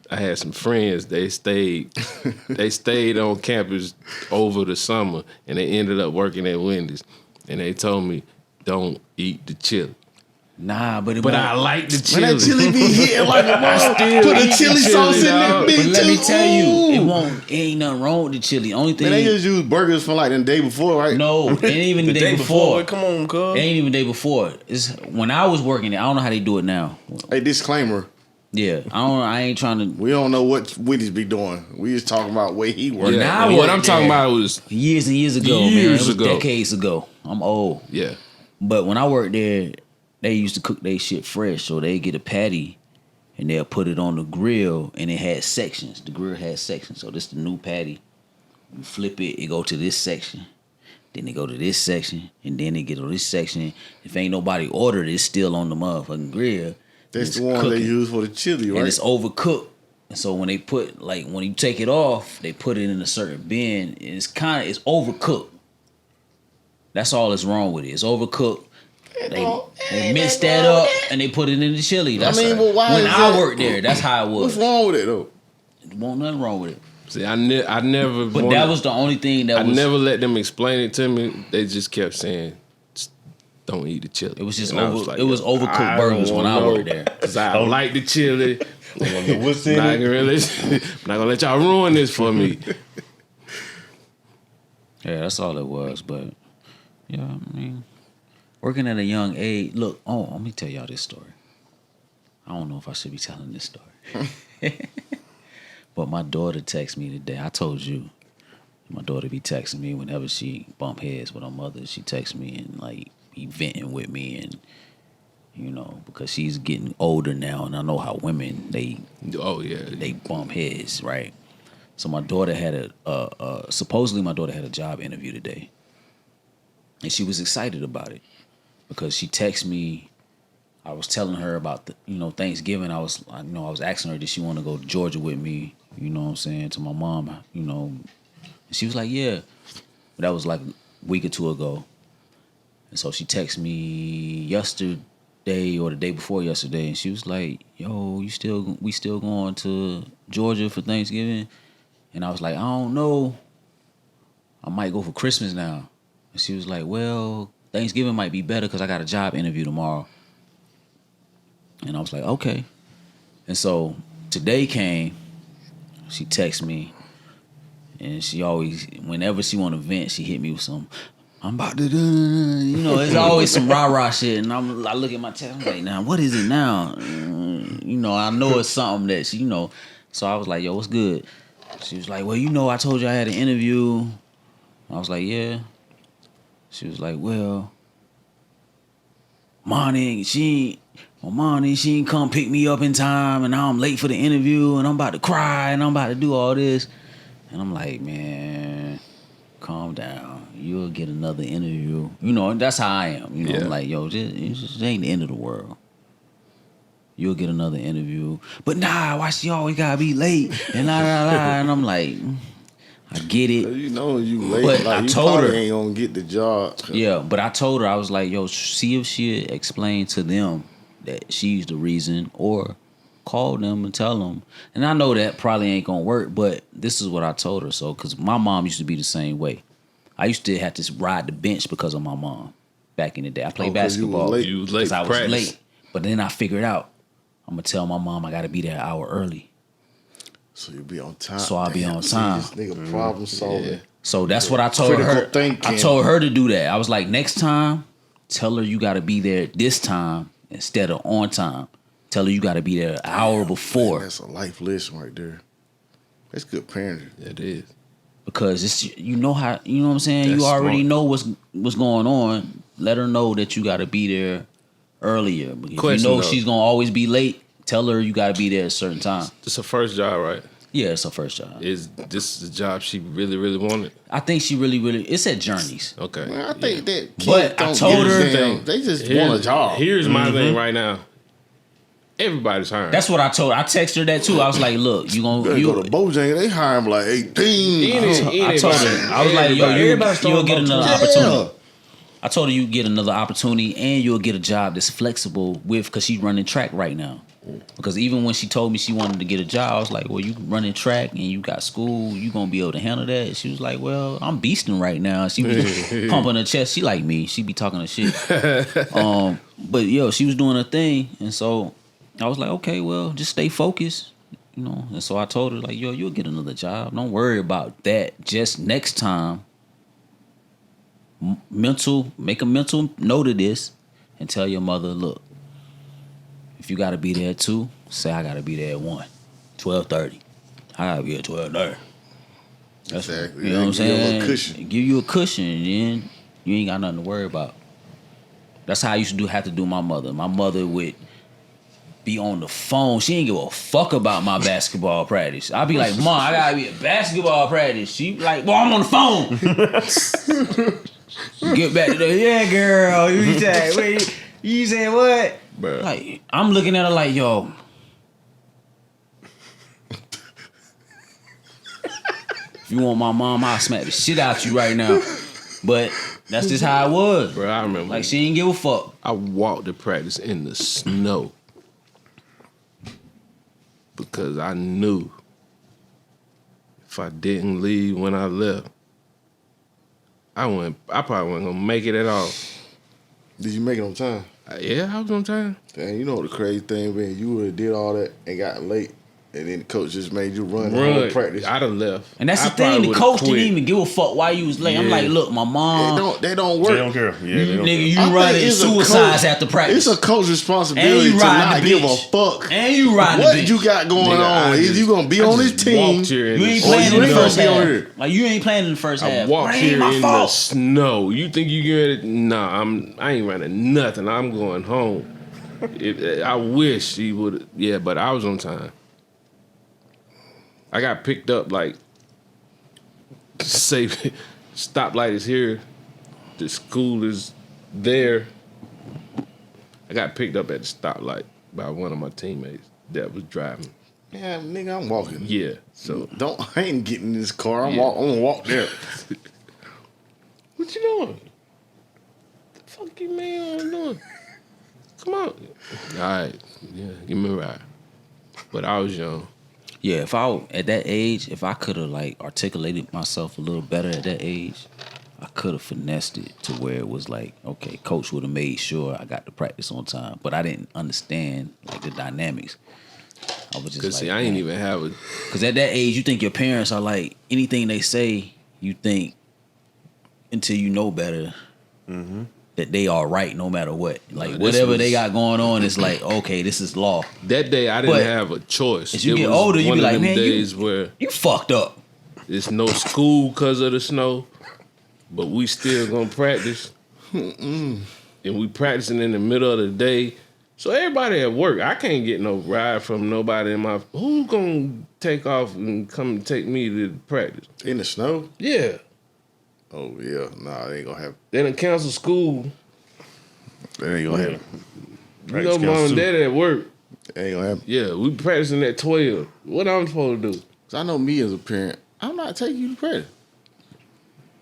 I had some friends. They stayed on campus over the summer, and they ended up working at Wendy's. And they told me, "Don't eat the chili." Nah, but I like the chili. Man, that chili be hitting like a mother. still Put the eat chili the sauce chili, in that dog. bitch But let me too. tell you, Ooh. it ain't nothing wrong with the chili. Only thing, Man, they just use burgers from like the day before, right? no, it ain't even the day before. Come on, cuz. It ain't even the day before. It's when I was working it. I don't know how they do it now. Hey, disclaimer. Yeah, I ain't trying to. We don't know what Wendy's be doing. We just talking about where he work. Yeah, Now and I what work I'm talking there. about was Years and years ago, man. Years It was ago. decades ago. I'm old. yeah. But when I worked there, they used to cook their shit fresh. So they get a patty and they'll put it on the grill and it had sections. The grill had sections. So this the new patty. You flip it, it go to this section. Then they go to this section. And then they get on this section. If ain't nobody ordered it, it's still on the motherfucking grill. That's It's the one they cooking. use for the chili, And right? it's overcooked And so when they put when you take it off, they put it in a certain bin. It's overcooked. That's all that's wrong with it. It's overcooked. They mix that up and they put it in the chili. That's but why when is I that? worked there. That's how it was. What's wrong with it though? There wasn't nothing wrong with it. See, I never. But that was the only thing that I was. never let them explain it to me. They just kept saying, "Don't eat the chili." It was just And I was like, it was overcooked burgers when I worked there. Cause I don't like the chili. What's in it? I'm not gonna let y'all ruin this for me. Yeah, that's all it was. But yeah, I mean, working at a young age. Look, let me tell y'all this story. I don't know if I should be telling this story. But my daughter texted me today. I told you, my daughter be texting me whenever she bump heads with her mother. She texts me and be venting with me and. Because she's getting older now, and I know how women they bump heads, right? So my daughter had supposedly my daughter had a job interview today, and she was excited about it because she texted me. I was telling her about the Thanksgiving. I was asking her, did she want to go to Georgia with me? You know what I'm saying, to my mom. And she was like, yeah. But that was like a week or two ago, and so she texted me yesterday or the day before yesterday, and she was like, yo, we still going to Georgia for Thanksgiving? And I was like, I don't know, I might go for Christmas now. And she was like, well, Thanksgiving might be better because I got a job interview tomorrow. And I was like, okay. And so today came, she texted me, and she always, whenever she want to vent, she hit me with some, I'm about to do, it's always some rah-rah shit. And I look at my text, I'm like, now, what is it now? I know it's something that she, So I was like, yo, what's good? She was like, well, I told you I had an interview. I was like, yeah. She was like, well, Monty, she ain't come pick me up in time, and now I'm late for the interview, and I'm about to cry, and I'm about to do all this. And I'm like, man, calm down. You'll get another interview. That's how I am. I'm like, yo, it just ain't the end of the world. You'll get another interview. But nah, why she always gotta be late? And and I'm like, I get it. You late. But I told her ain't gonna get the job. Yeah, but I told her, I was like, yo, see if she explain to them that she's the reason, or call them and tell them. And I know that probably ain't gonna work, but this is what I told her. So, because my mom used to be the same way. I used to have to ride the bench because of my mom back in the day. I played basketball You was late. because I was late. But then I figured out, I'm going to tell my mom I got to be there an hour early. So you'll be on time. So I'll be on time. This nigga problem solving. Yeah. So that's what I told her. Thinking. I told her to do that. I was like, next time, tell her you got to be there this time instead of on time. Tell her you got to be there an hour before. Man, that's a life lesson right there. That's good parenting. It is. Because it's what I'm saying? That's you already smart. know what's going on. Let her know that you got to be there earlier. But if she's going to always be late, tell her you got to be there at a certain time. It's her first job, right? Yeah, it's her first job. Is this the job she really, really wanted? I think she really, it's at Journeys. Okay. Man, I think that kids But I don't told give her- a damn. They just want a job. Here's my thing right now. Everybody's hiring. That's what I told her. I texted her that too. I was like, look, They go to Bojangles, they hire him like 18. I told her, I was like, yo, you'll get another opportunity. I told her you get another opportunity and you'll get a job that's flexible because she's running track right now. Because even when she told me she wanted to get a job, I was like, well, you running track and you got school, you gonna be able to handle that? She was like, well, I'm beasting right now. She was pumping her chest. She like me. She be talking her shit. But yo, she was doing her thing, and so I was like, okay, well, just stay focused, And so I told her like, yo, you'll get another job. Don't worry about that. Just next time, make a mental note of this, and tell your mother, look. If you gotta be there at 2, say I gotta be there at 1, 12:30. I gotta be at 12:30. That's Exactly. You know what I'm saying? Cushion. Give you a cushion, and then you ain't got nothing to worry about. That's how I used to have to do my mother. My mother would be on the phone. She ain't give a fuck about my basketball practice. I'd be like, Mom, I gotta be at basketball practice. She be like, well, I'm on the phone. Get back to the, yeah, girl. You said what? Bruh. Like, I'm looking at her like, yo, you want my mom, I'll smack the shit out you right now. But that's just how it was. Bro, I remember. Like, she didn't give a fuck. I walked to practice in the snow because I knew if I didn't leave when I left, I probably wasn't gonna make it at all. Did you make it on time? Yeah, I was on time. Dang, you know what the crazy thing been? You would have did all that and got late, and then the coach just made you run the whole practice. I'd have left. And that's the thing, the coach didn't even give a fuck why you was late. I'm like, look, my mom. They don't work. They don't care. Yeah, they don't Nigga, care. you running suicides after practice. It's a coach's responsibility to not give a fuck. And you riding what the bitch. you got going on? Is you gonna be on this team? You ain't playing in the first half. Like, you ain't playing in the first half. I walked here in the snow. You think you get it? Nah, I ain't running nothing. I'm going home. I wish he would. Yeah, but I was on time. I got picked up like, say, stoplight is here, the school is there. I got picked up at the stoplight by one of my teammates that was driving. Yeah, nigga, I'm walking. Yeah, so I ain't getting in this car. I'm gonna walk there. What you doing? The fuck you man doing? Come on. All right, yeah, give me a ride. But I was young. Yeah, at that age, if I could have like articulated myself a little better at that age, I could have finessed it to where it was like, okay, coach would have made sure I got to practice on time, but I didn't understand like the dynamics. I was just like, see, I ain't even have it. Because at that age, you think your parents are like anything they say. You think until you know better. Mm-hmm. That they are right no matter what. Like, whatever they got going on, it's like, okay, this is law. That day, I didn't have a choice. As you get older, you be like, man, you fucked up. There's no school because of the snow, but we still gonna practice. And we practicing in the middle of the day. So everybody at work, I can't get no ride from nobody in my... Who's gonna take off and come and take me to practice? In the snow? Yeah. Oh, yeah. Nah, they ain't gonna happen. They done cancel school. That ain't gonna happen. You know, mom and dad at work. That ain't gonna happen. Yeah, we practicing at 12. What I'm supposed to do? Cause I know me as a parent, I'm not taking you to practice.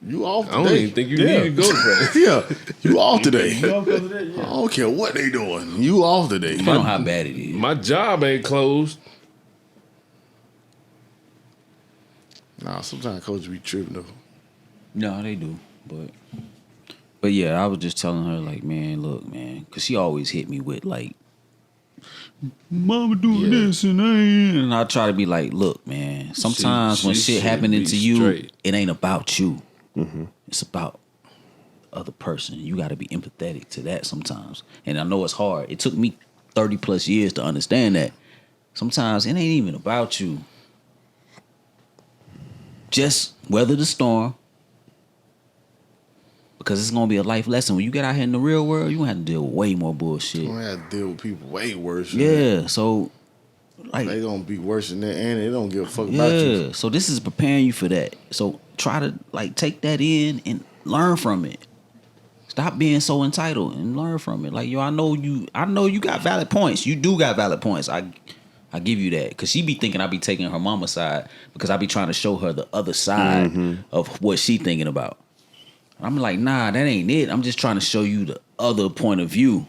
You off today. I don't even think you need to go to practice. Yeah, you off today. I don't care what they doing. You off today. You know how bad it is. My job ain't closed. Nah, sometimes coaches be tripping though. No, they do, but yeah, I was just telling her like, man, look, man, because she always hit me with like, mama doing this and I try to be like, look, man, sometimes when shit happening to you, it ain't about you. Mm-hmm. It's about the other person. You got to be empathetic to that sometimes. And I know it's hard. It took me 30 plus years to understand that. Sometimes it ain't even about you. Just weather the storm. Because it's going to be a life lesson. When you get out here in the real world, you're going to have to deal with way more bullshit. You're going to have to deal with people way worse. Yeah, so... like, they going to be worse than that, and they don't give a fuck about you. Yeah, so this is preparing you for that. So try to, like, take that in and learn from it. Stop being so entitled and learn from it. Like, yo, I know you got valid points. You do got valid points. I give you that. Because she be thinking I be taking her mama's side because I be trying to show her the other side of what she thinking about. I'm like, nah, that ain't it. I'm just trying to show you the other point of view.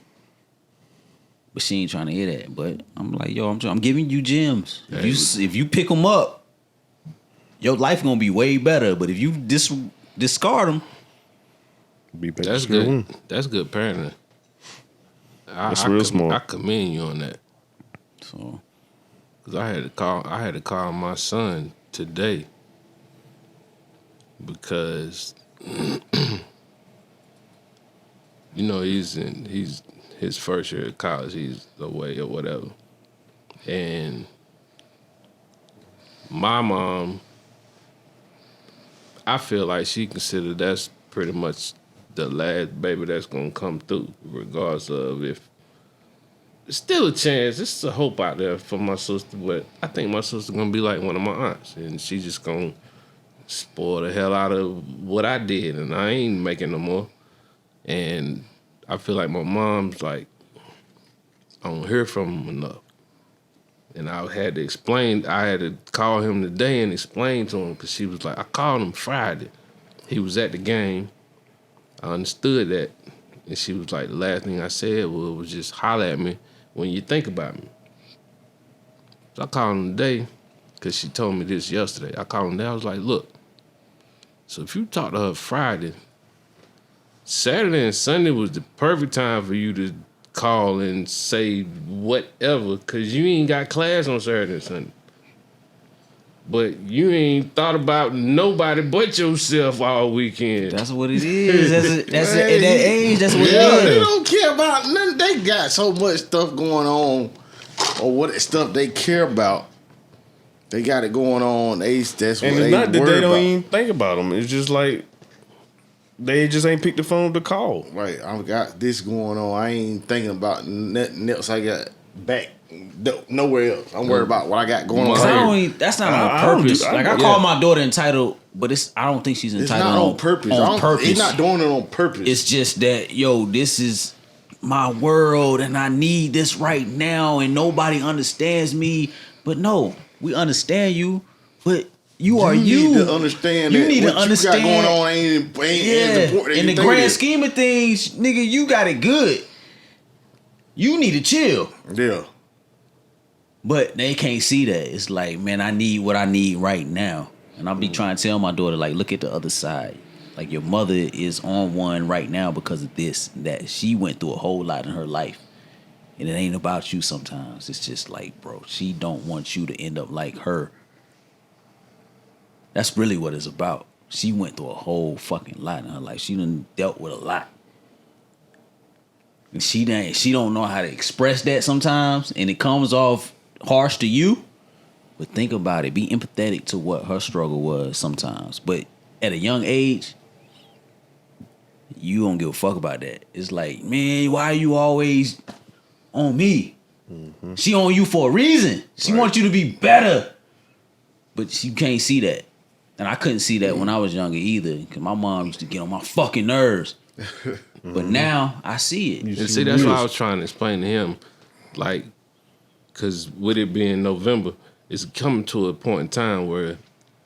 But she ain't trying to hear that. But I'm like, yo, I'm giving you gems. If you pick them up, your life gonna be way better. But if you discard them, that's good. That's good parenting. That's real smart. I commend you on that. So, because I had to call my son today because. You know, he's his first year of college. He's away or whatever. And my mom, I feel like she considered that's pretty much the last baby that's gonna come through, regardless of if there's still a chance. There's a hope out there for my sister, but I think my sister's gonna be like one of my aunts, and she's just gonna spoil the hell out of what I did, and I ain't making no more. And I feel like my mom's like, I don't hear from him enough. And I had to call him today and explain to him because she was like, I called him Friday. He was at the game. I understood that. And she was like, the last thing I said was just holler at me when you think about me. So I called him today because she told me this yesterday. I called him today. I was like, look, so if you talk to her Friday, Saturday and Sunday was the perfect time for you to call and say whatever because you ain't got class on Saturday and Sunday. But you ain't thought about nobody but yourself all weekend. That's what it is. At that age, that's what it is. They don't care about nothing. They got so much stuff going on, or what stuff they care about. They got it going on. That's what And they it's not that they don't about. even think about them. It's just like they just ain't picked the phone to call. Right, I got this going on. I ain't thinking about nothing else. I got back nowhere else. I'm worried about what I got going on. That's not on purpose. I call my daughter entitled, but I don't think she's entitled. It's not on purpose. On purpose. He's not doing it on purpose. It's just that, this is my world and I need this right now and nobody understands me. But no, we understand you, but you are you. You need to understand you that need what to understand. you got going on ain't as important. In the grand scheme of things, nigga, you got it good. You need to chill. Yeah. But they can't see that. It's like, man, I need what I need right now. And I'll be trying to tell my daughter, like, look at the other side. Like, your mother is on one right now because of this, that she went through a whole lot in her life. And it ain't about you sometimes. It's just like, bro, she don't want you to end up like her. That's really what it's about. She went through a whole fucking lot in her life. She done dealt with a lot. And she don't know how to express that sometimes. And it comes off harsh to you. But think about it. Be empathetic to what her struggle was sometimes. But at a young age, you don't give a fuck about that. It's like, man, why are you always on me? Mm-hmm. She on you for a reason. She wants you to be better. But she can't see that. And I couldn't see that when I was younger either. Because my mom used to get on my fucking nerves. But now I see it. And see, that's what I was trying to explain to him. Like, because with it being November, it's coming to a point in time where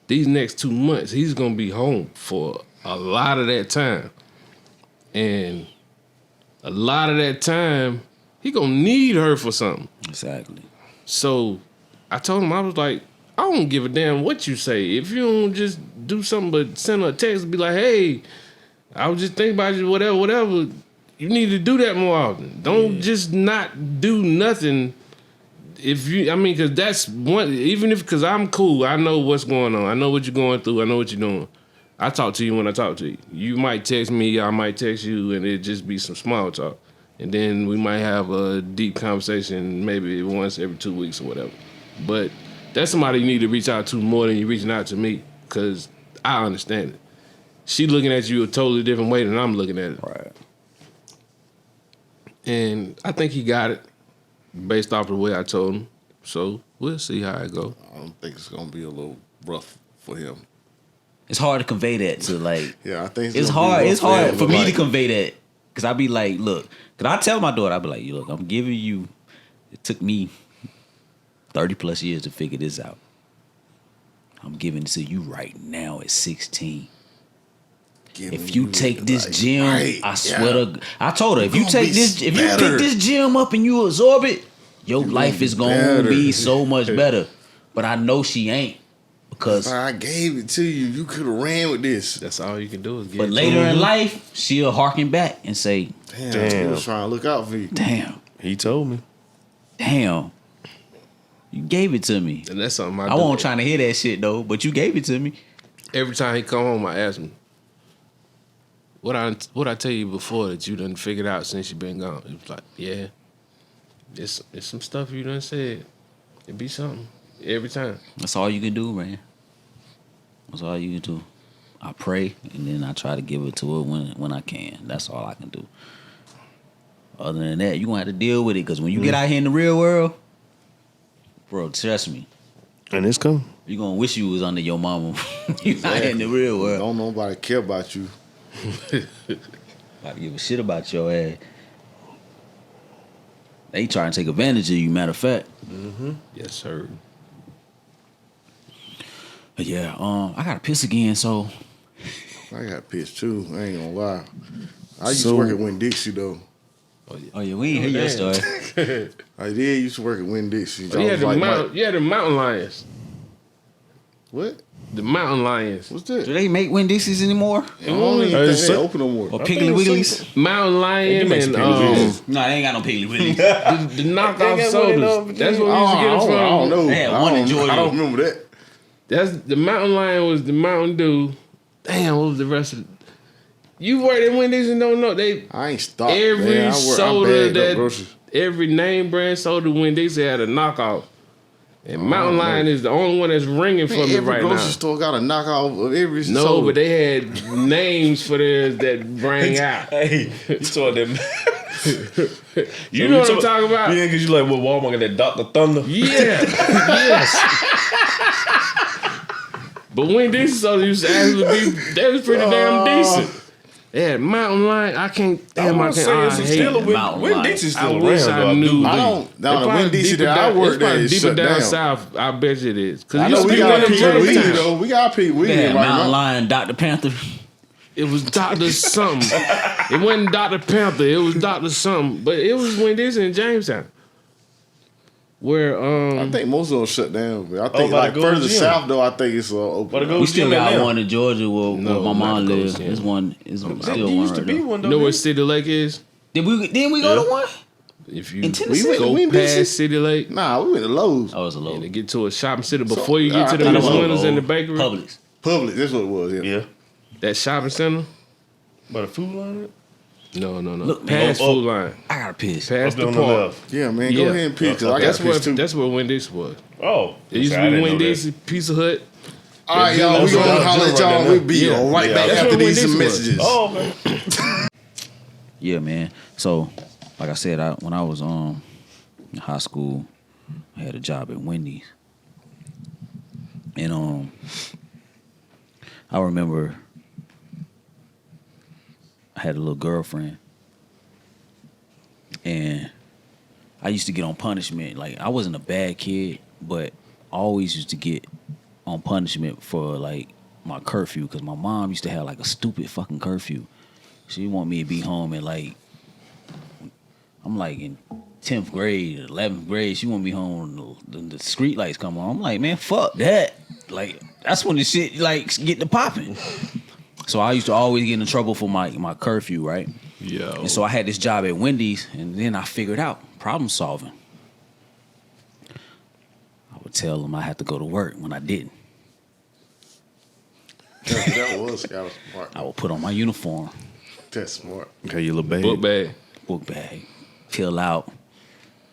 these next 2 months, he's going to be home for a lot of that time. And a lot of that time, he going to need her for something. Exactly. So I told him, I was like, I don't give a damn what you say. If you don't just do something but send her a text and be like, hey, I was just thinking about you, whatever. You need to do that more often. Don't just not do nothing. Because that's one, because I'm cool, I know what's going on. I know what you're going through. I know what you're doing. I talk to you when I talk to you. You might text me, I might text you, and it just be some small talk. And then we might have a deep conversation maybe once every 2 weeks or whatever. But that's somebody you need to reach out to more than you reaching out to me, because I understand it. She looking at you a totally different way than I'm looking at it. Right. And I think he got it based off the way I told him. So we'll see how it go. I don't think it's gonna be a little rough for him. It's hard to convey that to like. Yeah, I think it's hard. It's hard for me to convey that because I be like, look, because I tell my daughter, I be like, look, I'm giving you. It took me 30 plus years to figure this out. I'm giving it to you right now at 16. If you take this gym, I swear to, I told her, if you take this, if you pick this gym up and you absorb it, your life is gonna be so much better. But I know she ain't because I gave it to you. You could have ran with this. That's all you can do is get. But later in life, she'll harken back and say, "Damn, I was trying to look out for you." Damn, he told me. Damn, you gave it to me. And that's something I wasn't trying to hear that shit though, but you gave it to me. Every time he come home, I ask him, What I tell you before that you done figured out since you been gone? It was like, yeah, it's some stuff you done said. It be something every time. That's all you can do, man. That's all you can do. I pray and then I try to give it to her when I can. That's all I can do. Other than that, you gonna have to deal with it because when you get out here in the real world, bro, trust me. And it's coming. You gonna wish you was under your mama. You out here in the real world. Don't nobody care about you. About to give a shit about your ass. They try to take advantage of you. Matter of fact. Yes, sir. But yeah, I got to piss again. So I got pissed too. I ain't gonna lie. I used to work at Winn-Dixie though. oh yeah, we ain't hear your story. I did used to work at Winn-Dixie. You had the mountain lions. What? The mountain lions. What's that? Do they make Winn-Dixie's anymore? I don't even think they open no more. Or Piggly Wigglies? Mountain lion They do and make some Piggly Wigglies. No, they ain't got no Piggly Wigglies. the knockoff sodas. That's where we used to get them from. I don't know. They had one in Georgia. I don't remember that. That's the mountain lion was the Mountain Dew. Damn, what was the rest of it? You worked at Wendy's and don't know I ain't stopped. every soda that groceries. every name brand soda Wendy's had a knockoff. And Mountain Lion is the only one that's ringing for me Every right grocery now. store got a knockoff of every No, soda. but they had names for theirs that rang out. Hey, you saw them. You know what I'm talking about? Yeah, because you like, well, Walmart got that Dr. Thunder. Yeah, yes. But Wendy's soda used to actually be, that was pretty damn decent. They had Mountain Lion. I can't. I hate Mountain Winn-Dixie's I still wish around, I though. knew. I don't. Now the Probably Winn-Dixie deeper that I down- work it's probably there is deeper shut down down. south. I bet you it is. Because I know we got P. Lee. We got P. Lee They had right Mountain now. Lion, Dr. Panther. It was Dr. something. It wasn't Dr. Panther. It was Dr. something. But it was Winn-Dixie in Jamestown. Where I think most of them shut down. But I think by like the further Gold's Gym. south though, I think it's By the open. Gold's We still Gym got now. one in Georgia where No, my not mom the lives. Ghost, yeah. It's one. It's still There one used to right be there. one, you though. know where City Lake is? Did we go to one? If you In Tennessee? go Winn-Dixie? past City Lake Nah, we went to Lowe's. Oh, it was a and little. to get to a shopping center before you get to the I Miss thought it was Winners and the bakery. Publix. Public, that's what it was. Yeah. Yeah. That shopping center? By the food line? No. Look, past man. Food Line. I gotta piss. Past Up the on the park. left. Yeah, man. Yeah. Go ahead and pick. Cause I got That's pissed too. where Winn-Dixie was. Oh. It used to I be didn't know Winn-Dixie, Pizza Hut. All right, y'all. We That's gonna what I holler was at doing y'all. right We'll now. be Yeah. right Yeah, back that's after what these Winn-Dixie messages. was. Oh, man. Yeah, man. So, like I said, when I was in high school, I had a job at Wendy's, and I remember I had a little girlfriend, and I used to get on punishment. Like I wasn't a bad kid, but I always used to get on punishment for like my curfew because my mom used to have like a stupid fucking curfew. She want me to be home at like, I'm like in 10th grade, 11th grade. She want me home when the street lights come on. I'm like, man, fuck that. Like, that's when the shit like get to popping. So I used to always get in trouble for my curfew, right? Yo. And so I had this job at Wendy's, and then I figured out problem solving. I would tell them I had to go to work when I didn't. That was kind of smart. I would put on my uniform, That's smart. Okay, you little baby. Book bag. book bag, chill out.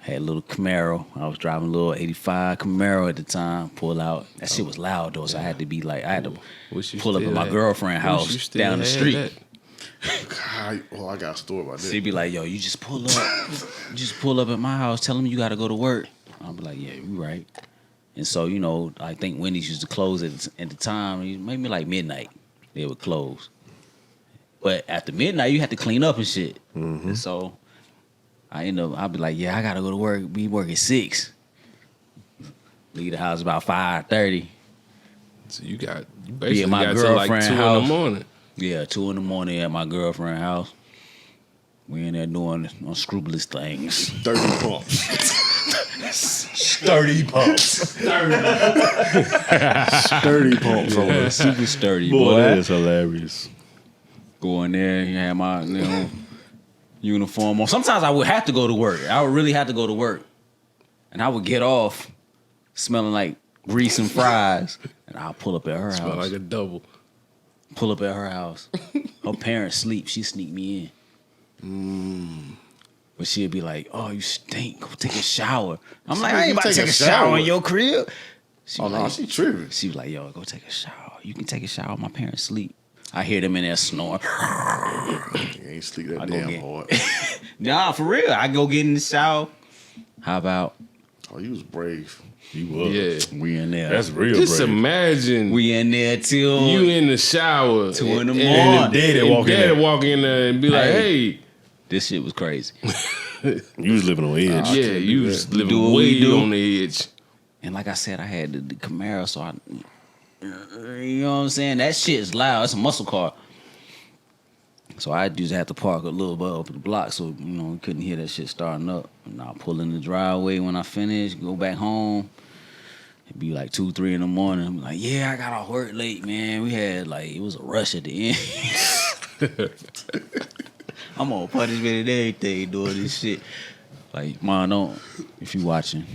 Had a little Camaro. I was driving a little 85 Camaro at the time. Pull out. That shit was loud though, so I had to be like, I had to Wish you pull up still at my had- girlfriend's wish you house still down the had street. that. God, I got a story about She'd that. be like, yo, you just pull up at my house, tell them you gotta go to work. I'll be like, yeah, you right. And so, you know, I think Wendy's used to close at the time, maybe like midnight, they would close. But after midnight, you had to clean up and shit. And so I'd be like, yeah, I gotta go to work. We work at 6. Leave the house about 5:30. So you Be basically at my got till like 2 girlfriend's in the house. morning. Yeah, 2 in the morning at my girlfriend's house. We in there doing unscrupulous things. 30 pumps. Sturdy pumps. 30 pumps on us. Super sturdy, Boy, boy. that is hilarious. Go in there, you had my uniform on. Sometimes I would have to go to work. I would really have to go to work. And I would get off smelling like grease and fries. And I'll pull up at her Smell house. like a double. Pull up at her house. Her parents sleep. She sneak me in. But she'd be like, oh, you stink. Go take a shower. I'm like, I ain't about to take a shower in your crib. She Oh, was no, like, she tripping. she was like, yo, go take a shower. You can take a shower. My parents sleep. I hear them in there snoring. You ain't sleep that I go damn get- hard. Nah, for real. I go get in the shower. How about Oh, you was brave. You was. Yeah. we in there? That's real Just brave. imagine we in there till you in the shower. 2 in the and morning. Daddy walk in there. walk in there and be like, Hey. hey, This shit was crazy. You was living on edge. Yeah, you was Do living what we way do. on the edge. And like I said, I had the Camaro, so you know what I'm saying? That shit's loud. It's a muscle car. So I used to have to park a little bit up the block so, you couldn't hear that shit starting up. And I'll pull in the driveway when I finish, go back home. It'd be like 2, 3 in the morning. I'm like, yeah, I got off work late, man. We had it was a rush at the end. I'm on punishment and everything doing this shit. Like, Mom, don't, if you watching,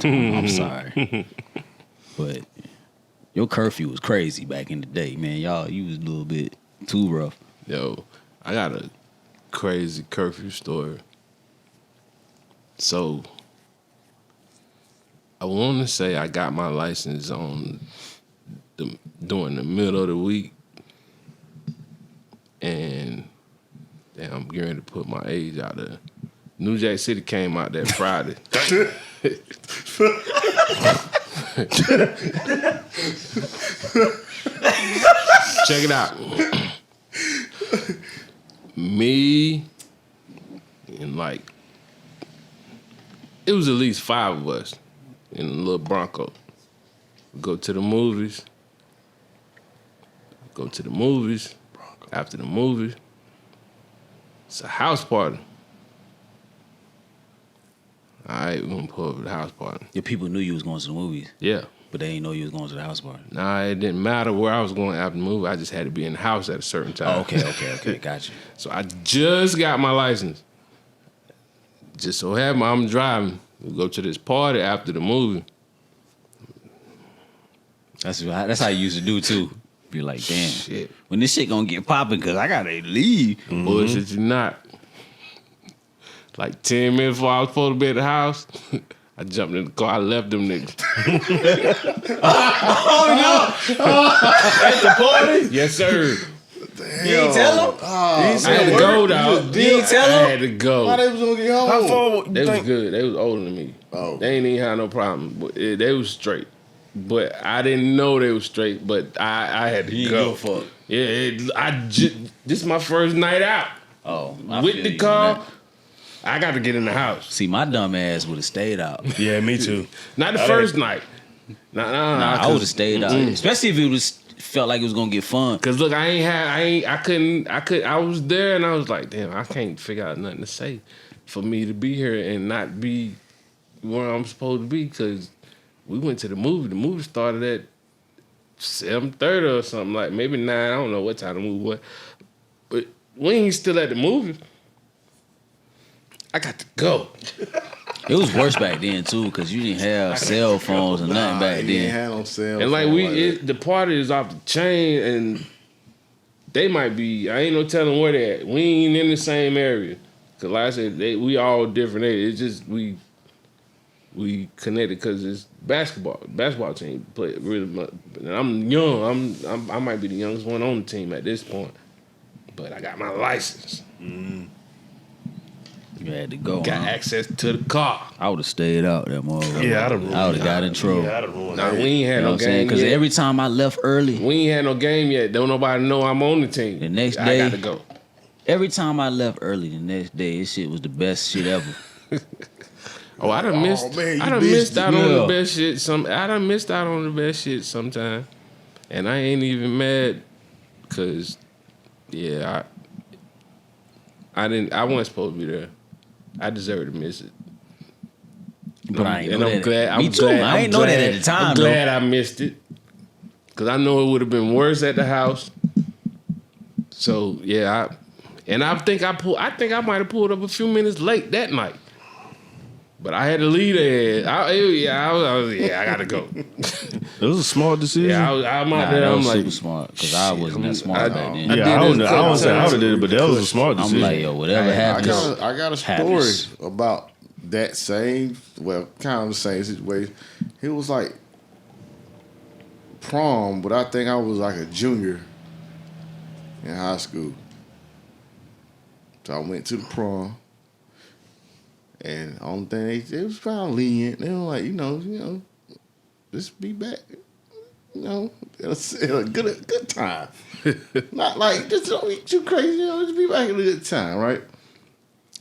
I'm sorry. But your curfew was crazy back in the day, man. Y'all, you was a little bit too rough. Yo, I got a crazy curfew story. So, I want to say I got my license during the middle of the week, and damn, I'm getting ready to put my age out there. New Jack City came out that Friday. Check it out. Me and it was at least 5 of us in a little Bronco. Go to the movies. After the movies, it's a house party. All right, we're gonna pull up at the house party. Your people knew you was going to the movies, Yeah. but they didn't know you was going to the house party. Nah, it didn't matter where I was going after the movie. I just had to be in the house at a certain time. Oh, okay, gotcha. So I just got my license. Just so happened I'm driving. We go to this party after the movie. That's how you used to do too. Be like, damn, Shit. when this shit gonna get popping, cause I gotta leave. Mm-hmm. Bullshit you not. Like 10 minutes before I was supposed to be at the house, I jumped in the car. I left them niggas. At the party? Yes, sir. Damn. You ain't tell him? Oh, I had to go, dog. You ain't tell him? I had to go. how they was gonna get home? How far? They was good. They was older than me. Oh. They ain't even had no problem. But they was straight. But I didn't know they was straight. But I had to go. give a fuck. Yeah, this is my first night out Oh, I with feel the you car. on that. I got to get in the house. See, my dumb ass would have stayed out. Yeah, me too. Not the first night. Nah, I would have stayed out, especially if it felt like it was gonna get fun. Cause look, I was there and I was like, damn, I can't figure out nothing to say for me to be here and not be where I'm supposed to be. Cause we went to the movie. The movie started at 7:30 or something, like maybe 9. I don't know what time the movie was. But we ain't still at the movie. I got to go. It was worse back then too, because you didn't have cell phones or nothing back You ain't then. had no cell And like phone that. the party is off the chain, and they might be. I ain't no telling where they at. We ain't in the same area. Cause like I said, we all different areas. It's just we connected because it's basketball. Basketball team play really much. And I'm young. I might be the youngest one on the team at this point, but I got my license. You had to go. Got access to the car. I would have stayed out that motherfucker. Yeah, I'd have ruined I would have got in trouble. Yeah, I'd have ruined Nah, that. we ain't had You know no what I'm saying? game Because yet. every time I left early, We ain't had no game yet. Don't nobody know I'm on the team. The next I day- got to go. every time I left early, the next day, this shit was the best shit ever. Oh, I done missed. man, you I done missed missed out on Yeah. the best shit. I done missed out on the best shit sometime, and I ain't even mad, cause yeah, I wasn't supposed to be there. I deserve to miss it. But I ain't And know I'm that. glad. Me I'm too. glad, I ain't I'm know that glad- at the time. I'm glad I missed it, cause I know it would have been worse at the house. So yeah, I think I might have pulled up a few minutes late that night. But I had to leave there. I gotta go. It was a smart decision. Yeah, I'm out Nah, there. that I'm was like, super smart because I wasn't that smart back then. I yeah, did I this don't a couple say I would have did it, but that was a times. smart I'm decision. like, yo, whatever I happens. got a story happens. about that same, well, kind of the same situation. It was like prom, but I think I was like a junior in high school. So I went to the prom, and only thing they was kind of lenient. They were like, you know, just be back. You know, in a good time. Not like just don't be too crazy. You know, just be back in a good time, right?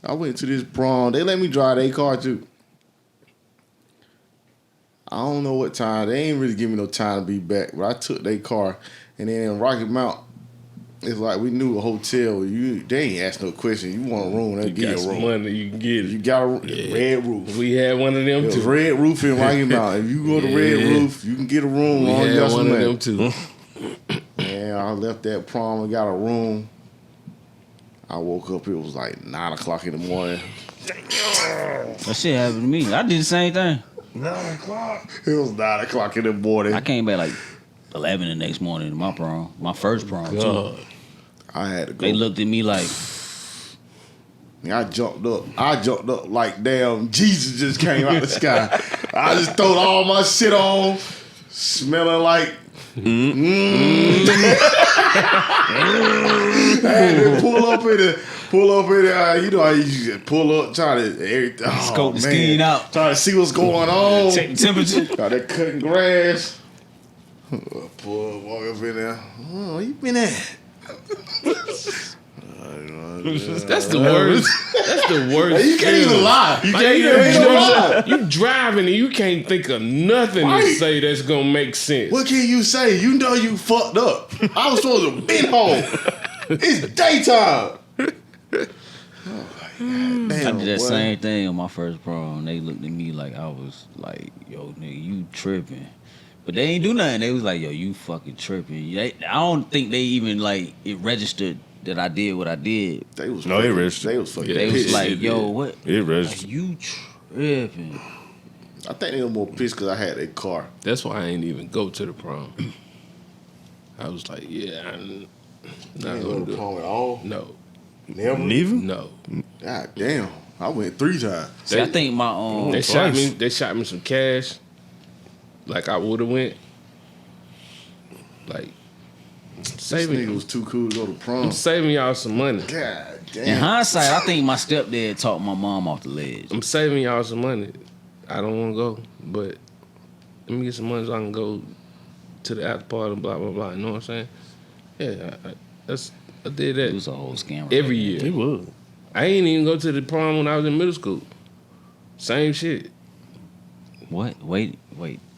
I went to this prom. They let me drive their car too. I don't know what time. They ain't really give me no time to be back. But I took their car, and then in Rocky Mount, it's like we knew a hotel. They ain't ask no question. You want a room? They give you a room. Money, you can get it. You got a red roof. We had one of them It was too. red roof in Rocky Mount. If you go to red roof, you can get a room. We Long as you had got some one of money. them too. Man, I left that prom and got a room. I woke up. It was like 9 o'clock in the morning. That shit happened to me. I did the same thing. 9 o'clock. It was 9 o'clock in the morning. I came back like 11 the next morning to my prom, my first prom too. God. I had to go. They looked at me like, I jumped up. Like damn Jesus just came out the sky. I just throwed all my shit on, smelling like. I had to pull up in it. You know how you just pull up, try to everything. scope the skin out. Trying to see what's going on. Check the temperature. Got that cutting grass. Pull up, walk up in there. Oh, where you been at? That's the worst. That's the worst. You can't even lie. You Like, can't even lie. you driving and you can't think of nothing to Right. say that's gonna make sense. What can you say? You know you fucked up. I was supposed to be home. It's daytime. Damn, I did that boy. same thing on my first prom. They looked at me like I was like, yo, nigga, you tripping. But they ain't do nothing. They was like, yo, you fucking tripping. I don't think they even like it registered that I did what I did. They was No, fucking, it registered. They was fucking. They was pissed. like, it yo, did. what? It Like, registered. you tripping. I think they were more pissed because I had a car. That's why I ain't even go to the prom. I was like, yeah, I'm not Ain't gonna go to do the it. prom at all. No, Never. Neither? no. God damn. I went 3 times. See, I think my They shot twice. me. They shot me some cash. Like I would have went. Like This nigga saving. was too cool to go to prom. I'm saving y'all some money. God in damn. hindsight, I think my stepdad talked my mom off the ledge. I'm saving y'all some money. I don't want to go, but let me get some money so I can go to the after party and blah blah blah. You know what I'm saying? Yeah, I did It that was a whole scam. every year. It was. I ain't even go to the prom when I was in middle school. Same shit. What? Wait.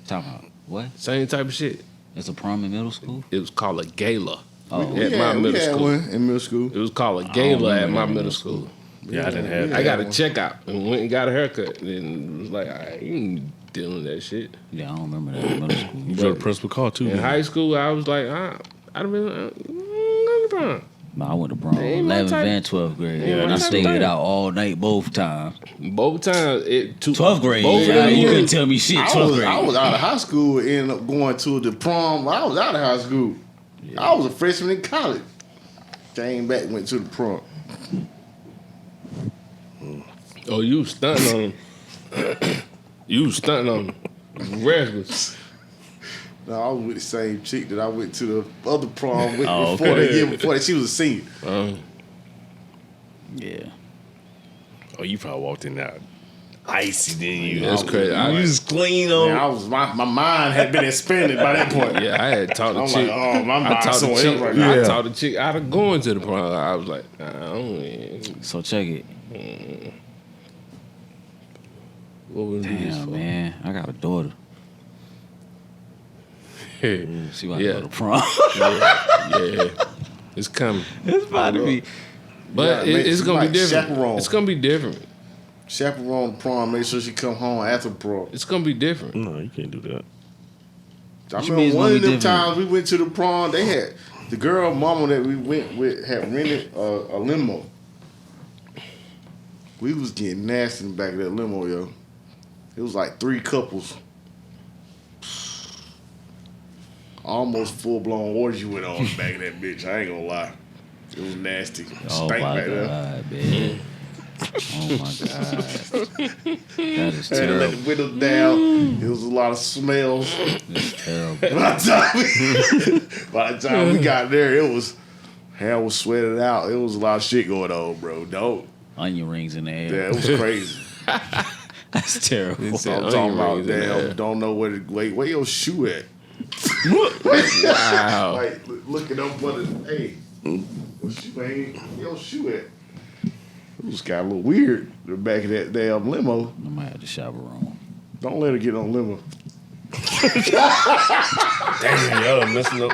Talk about what? Same type of shit. It's a prom in middle school? It was called a gala Oh, at my middle we had school. one in middle school. It was called a don't gala at remember my that in middle middle school. Yeah, I didn't have Yeah. that. I got a checkout and went and got a haircut. And it was like, I ain't dealing with that shit. yeah, I don't remember that in middle school. You drove the principal car too. In man. high school, I was like, I'd have been go to the prom. No, I went to prom Ain't my 11th type- and 12th grade. ain't And my I type stayed of it thing. out all night both times. Both times, 12th grade, Both of yeah, them you years. couldn't tell me shit. 12th grade. I was out of high school and ended up going to the prom. I was out of high school. I was a freshman in college. Came back, went to the prom. Oh, you was stunting on them. You was stunting on them. Reckless. No, I was with the same chick that I went to the other prom with Oh, before okay. the year before that. She was a senior. Yeah. Oh, you probably walked in there icy, didn't you? That's crazy. You was clean on. Man, I was my mind had been expanded by that point. Yeah, I had taught the I'm chick. like, oh, my I mind's taught the somewhere chick. else right now. Yeah. I taught the chick out of going to the prom. I was like, I don't. So check it. What would do this Damn, for? man. I got a daughter. She about to Yeah. go to prom. Yeah, it's coming, It's about to be. but Yeah, it's you gonna be might different. chaperone. It's gonna be different. Chaperone the prom, make sure she come home after prom. It's gonna be different. No, you can't do that. I What you mean remember it's one gonna of be them different? times we went to the prom, they had the girl mama that we went with had rented a limo. We was getting nasty in the back of that limo, yo. It was like 3 couples. Almost full blown orgy went on in the back of that bitch. I ain't gonna lie. It was nasty. Oh Stank my back there. God, man. Oh my God. That is Had to let terrible. the windows down. It was a lot of smells. It's terrible. By the time we got there, it was hell was sweated out. It was a lot of shit going on, bro. Don't. Onion rings in the air. Yeah, it was crazy. That's terrible. It's- I'm Onion talking about rings in damn. there. Don't know where to where your shoe at. Wow. Like looking up for the hey, your shoe at. It was got a little weird the back of that damn limo. I might have to shower room. Don't let her get on limo. Damn, y'all done messing up.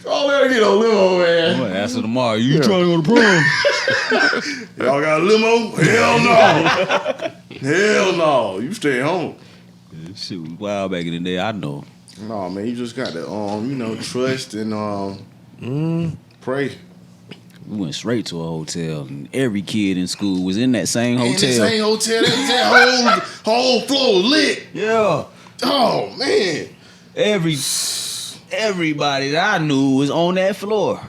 Don't let her get on limo, man. I'm gonna ask her tomorrow. You trying to go to prom? Y'all got a limo? Hell no. Hell no. You stay home. Shit was wild back in the day. I know. No, man, you just got to trust and pray. We went straight to a hotel, and every kid in school was in that same hotel. In the same hotel, that whole floor was lit. Yeah. Oh man. Everybody that I knew was on that floor.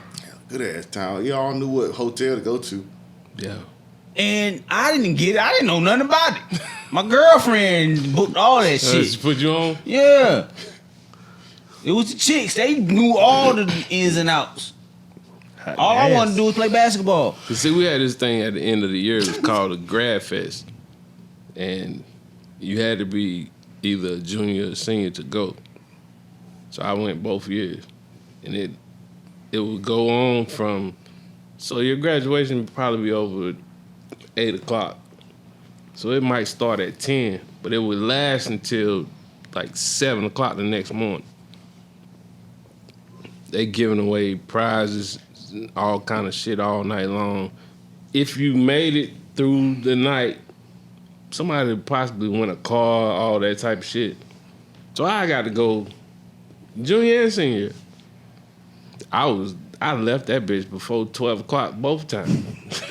Good ass town. Y'all knew what hotel to go to. Yeah. And I didn't know nothing about it. My girlfriend booked all that shit. Just put you on? Yeah. It was the chicks. They knew all the ins and outs. All I wanted to do was play basketball. See, we had this thing at the end of the year. It was called a grad fest. And you had to be either a junior or senior to go. So I went both years. And it would go on from, so your graduation would probably be over at 8 o'clock. So it might start at 10, but it would last until like 7 o'clock the next morning. They giving away prizes, all kind of shit all night long. If you made it through the night, somebody would possibly win a car, all that type of shit. So I got to go junior and senior. I left that bitch before 12 o'clock both times.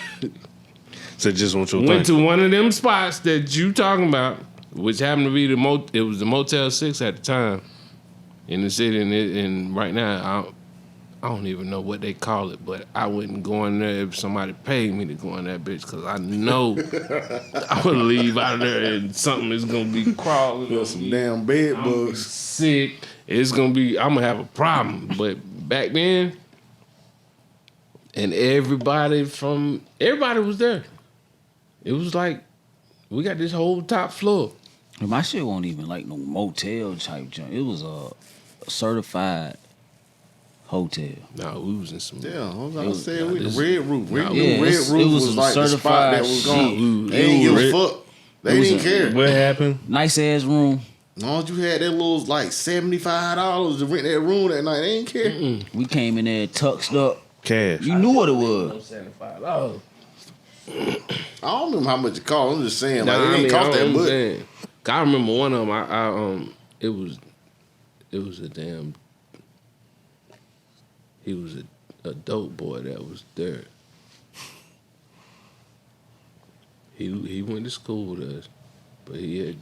So just want your Went thing. to one of them spots that you talking about, which happened to be it was the Motel 6 at the time in the city, and right now I don't even know what they call it, but I wouldn't go in there if somebody paid me to go in that bitch, because I know I would leave out of there and something is gonna be crawling. Got some damn bed bugs. Sick. I'm gonna have a problem. But back then, and everybody was there. It was like, we got this whole top floor. And my shit wasn't even like no motel type joint. It was a certified hotel. No, we was in some. Yeah, I was about to say, nah, the this- Red Roof. nah, yeah, Red it Roof was was some like the spot certified that was gone. shit. They didn't give Red- a fuck. They didn't care. What happened? Nice ass room. As long as you had that little like $75 to rent that room that night, they didn't care. We came in there tucked up. Cash. You knew what it was. $75. I don't remember how much it cost. I'm just saying, like, Nah, it didn't cost that much. understand. I remember one of them. It was a damn. He was a dope boy that was there. He went to school with us, but he had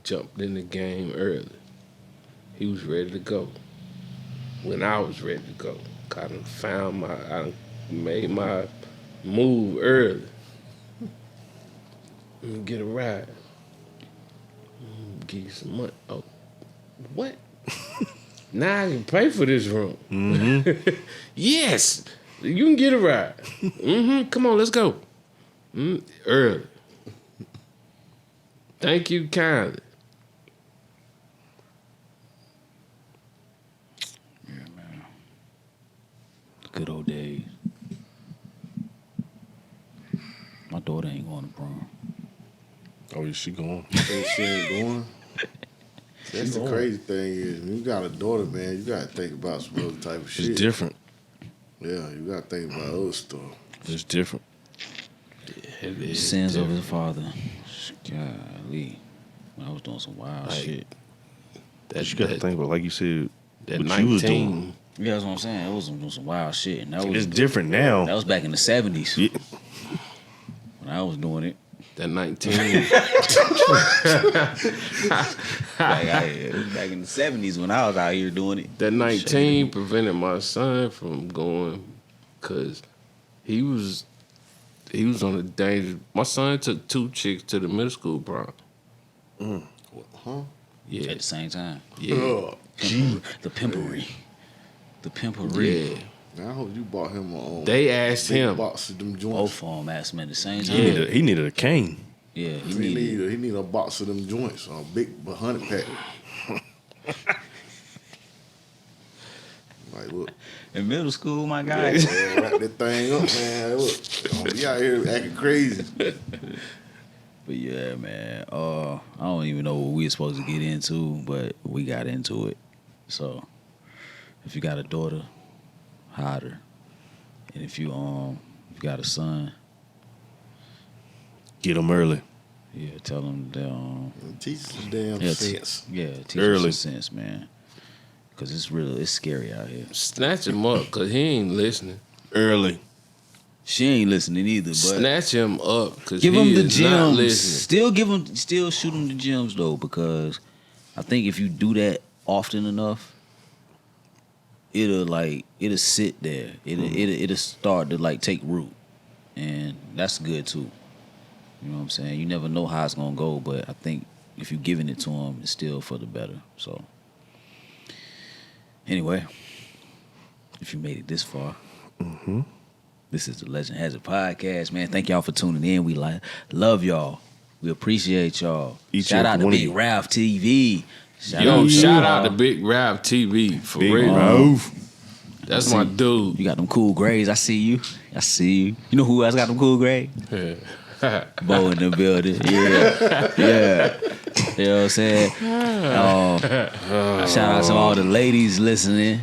jumped in the game early. He was ready to go when I was ready to go. I made my move early. Let me get a ride. Give you some money. Oh, what? Now I can pay for this room. Mm-hmm. Yes, you can get a ride. Mm-hmm. Come on, let's go. Early. Thank you kindly. Yeah, man. Good old days. My daughter ain't going to prom. Oh, is she going? That shit ain't going. That's the crazy thing is, when you got a daughter, man, you got to think about some other type of shit. It's different. Yeah, you got to think about other stuff. It's different. Sins of his father. Golly. When I was doing some wild shit. But you got to think about, like you said, That what 19. you was doing. Yeah, that's what I'm saying. It was doing some wild shit. And that was It's different now. That was back in the 70s. Yeah. When I was doing it. That 19. It was back in the 70s when I was out here doing it. That 19 prevented my son from going because he was on a danger. My son took 2 chicks to the middle school prom. Huh? Yeah, At the same time. yeah, The pimpery. The pimpery. yeah. Man, I hope you bought him a They asked big him. box of them Both joints. of them asked me at the same time. He needed a cane. Yeah, He need a box of them joints, a big 100 pack. Like, look, In middle school, my guy. Yeah, wrap that thing up, man. Look, we out here acting crazy. But yeah, man. I don't even know what we were supposed to get into, but we got into it. So, if you got a daughter, hide her. And if you got a son, Get them early. yeah, tell them that Teach us some damn yeah, sense. teach Early. them some sense, man. Cause it's scary out here. Snatch him up, cause he ain't listening. Early. She ain't listening either, but Snatch him up, cause give he him the is not gems. listening. Still shoot him the gems though, because I think if you do that often enough, it'll sit there. It'll start to like take root, and that's good too. You know what I'm saying? You never know how it's gonna go, but I think if you're giving it to him, it's still for the better. So anyway, if you made it this far. This is the Legend Has It podcast, man. Thank y'all for tuning in. We love y'all. We appreciate y'all. Shout out to Big Ralph TV. Shout out to Big Ralph TV for Big real. Ralph. That's my dude. You got them cool grades. I see you. You know who else got them cool grades? Bo in the building. Yeah. You know what I'm saying? Shout out to all the ladies listening.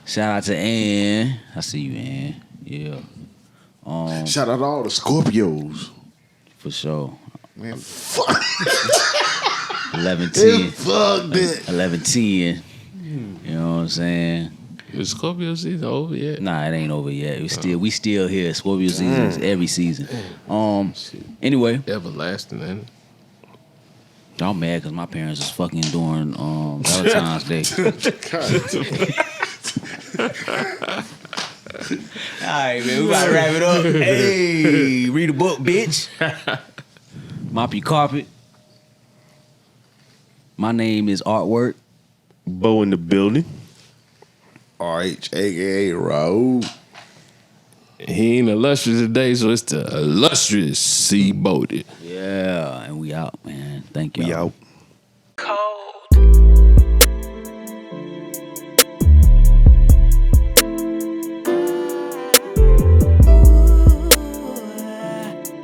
Shout out to Ann. I see you, Ann. Yeah. Shout out to all the Scorpios. For sure. Man, fuck. 11-10. Fuck that. 11-10. You know what I'm saying? Is Scorpio season over yet? Nah, it ain't over yet. We still here. Scorpio season is every season. Anyway. Everlasting, ain't it? Y'all mad because my parents was fucking during Valentine's Day. All right, man. We about to wrap it up. Hey, read a book, bitch. Mop your carpet. My name is Artwork. Bo in the building. RH, a.k.a. Raul. He ain't illustrious today, so it's the illustrious C. Bodie. Yeah, and we out, man. Thank y'all. We out.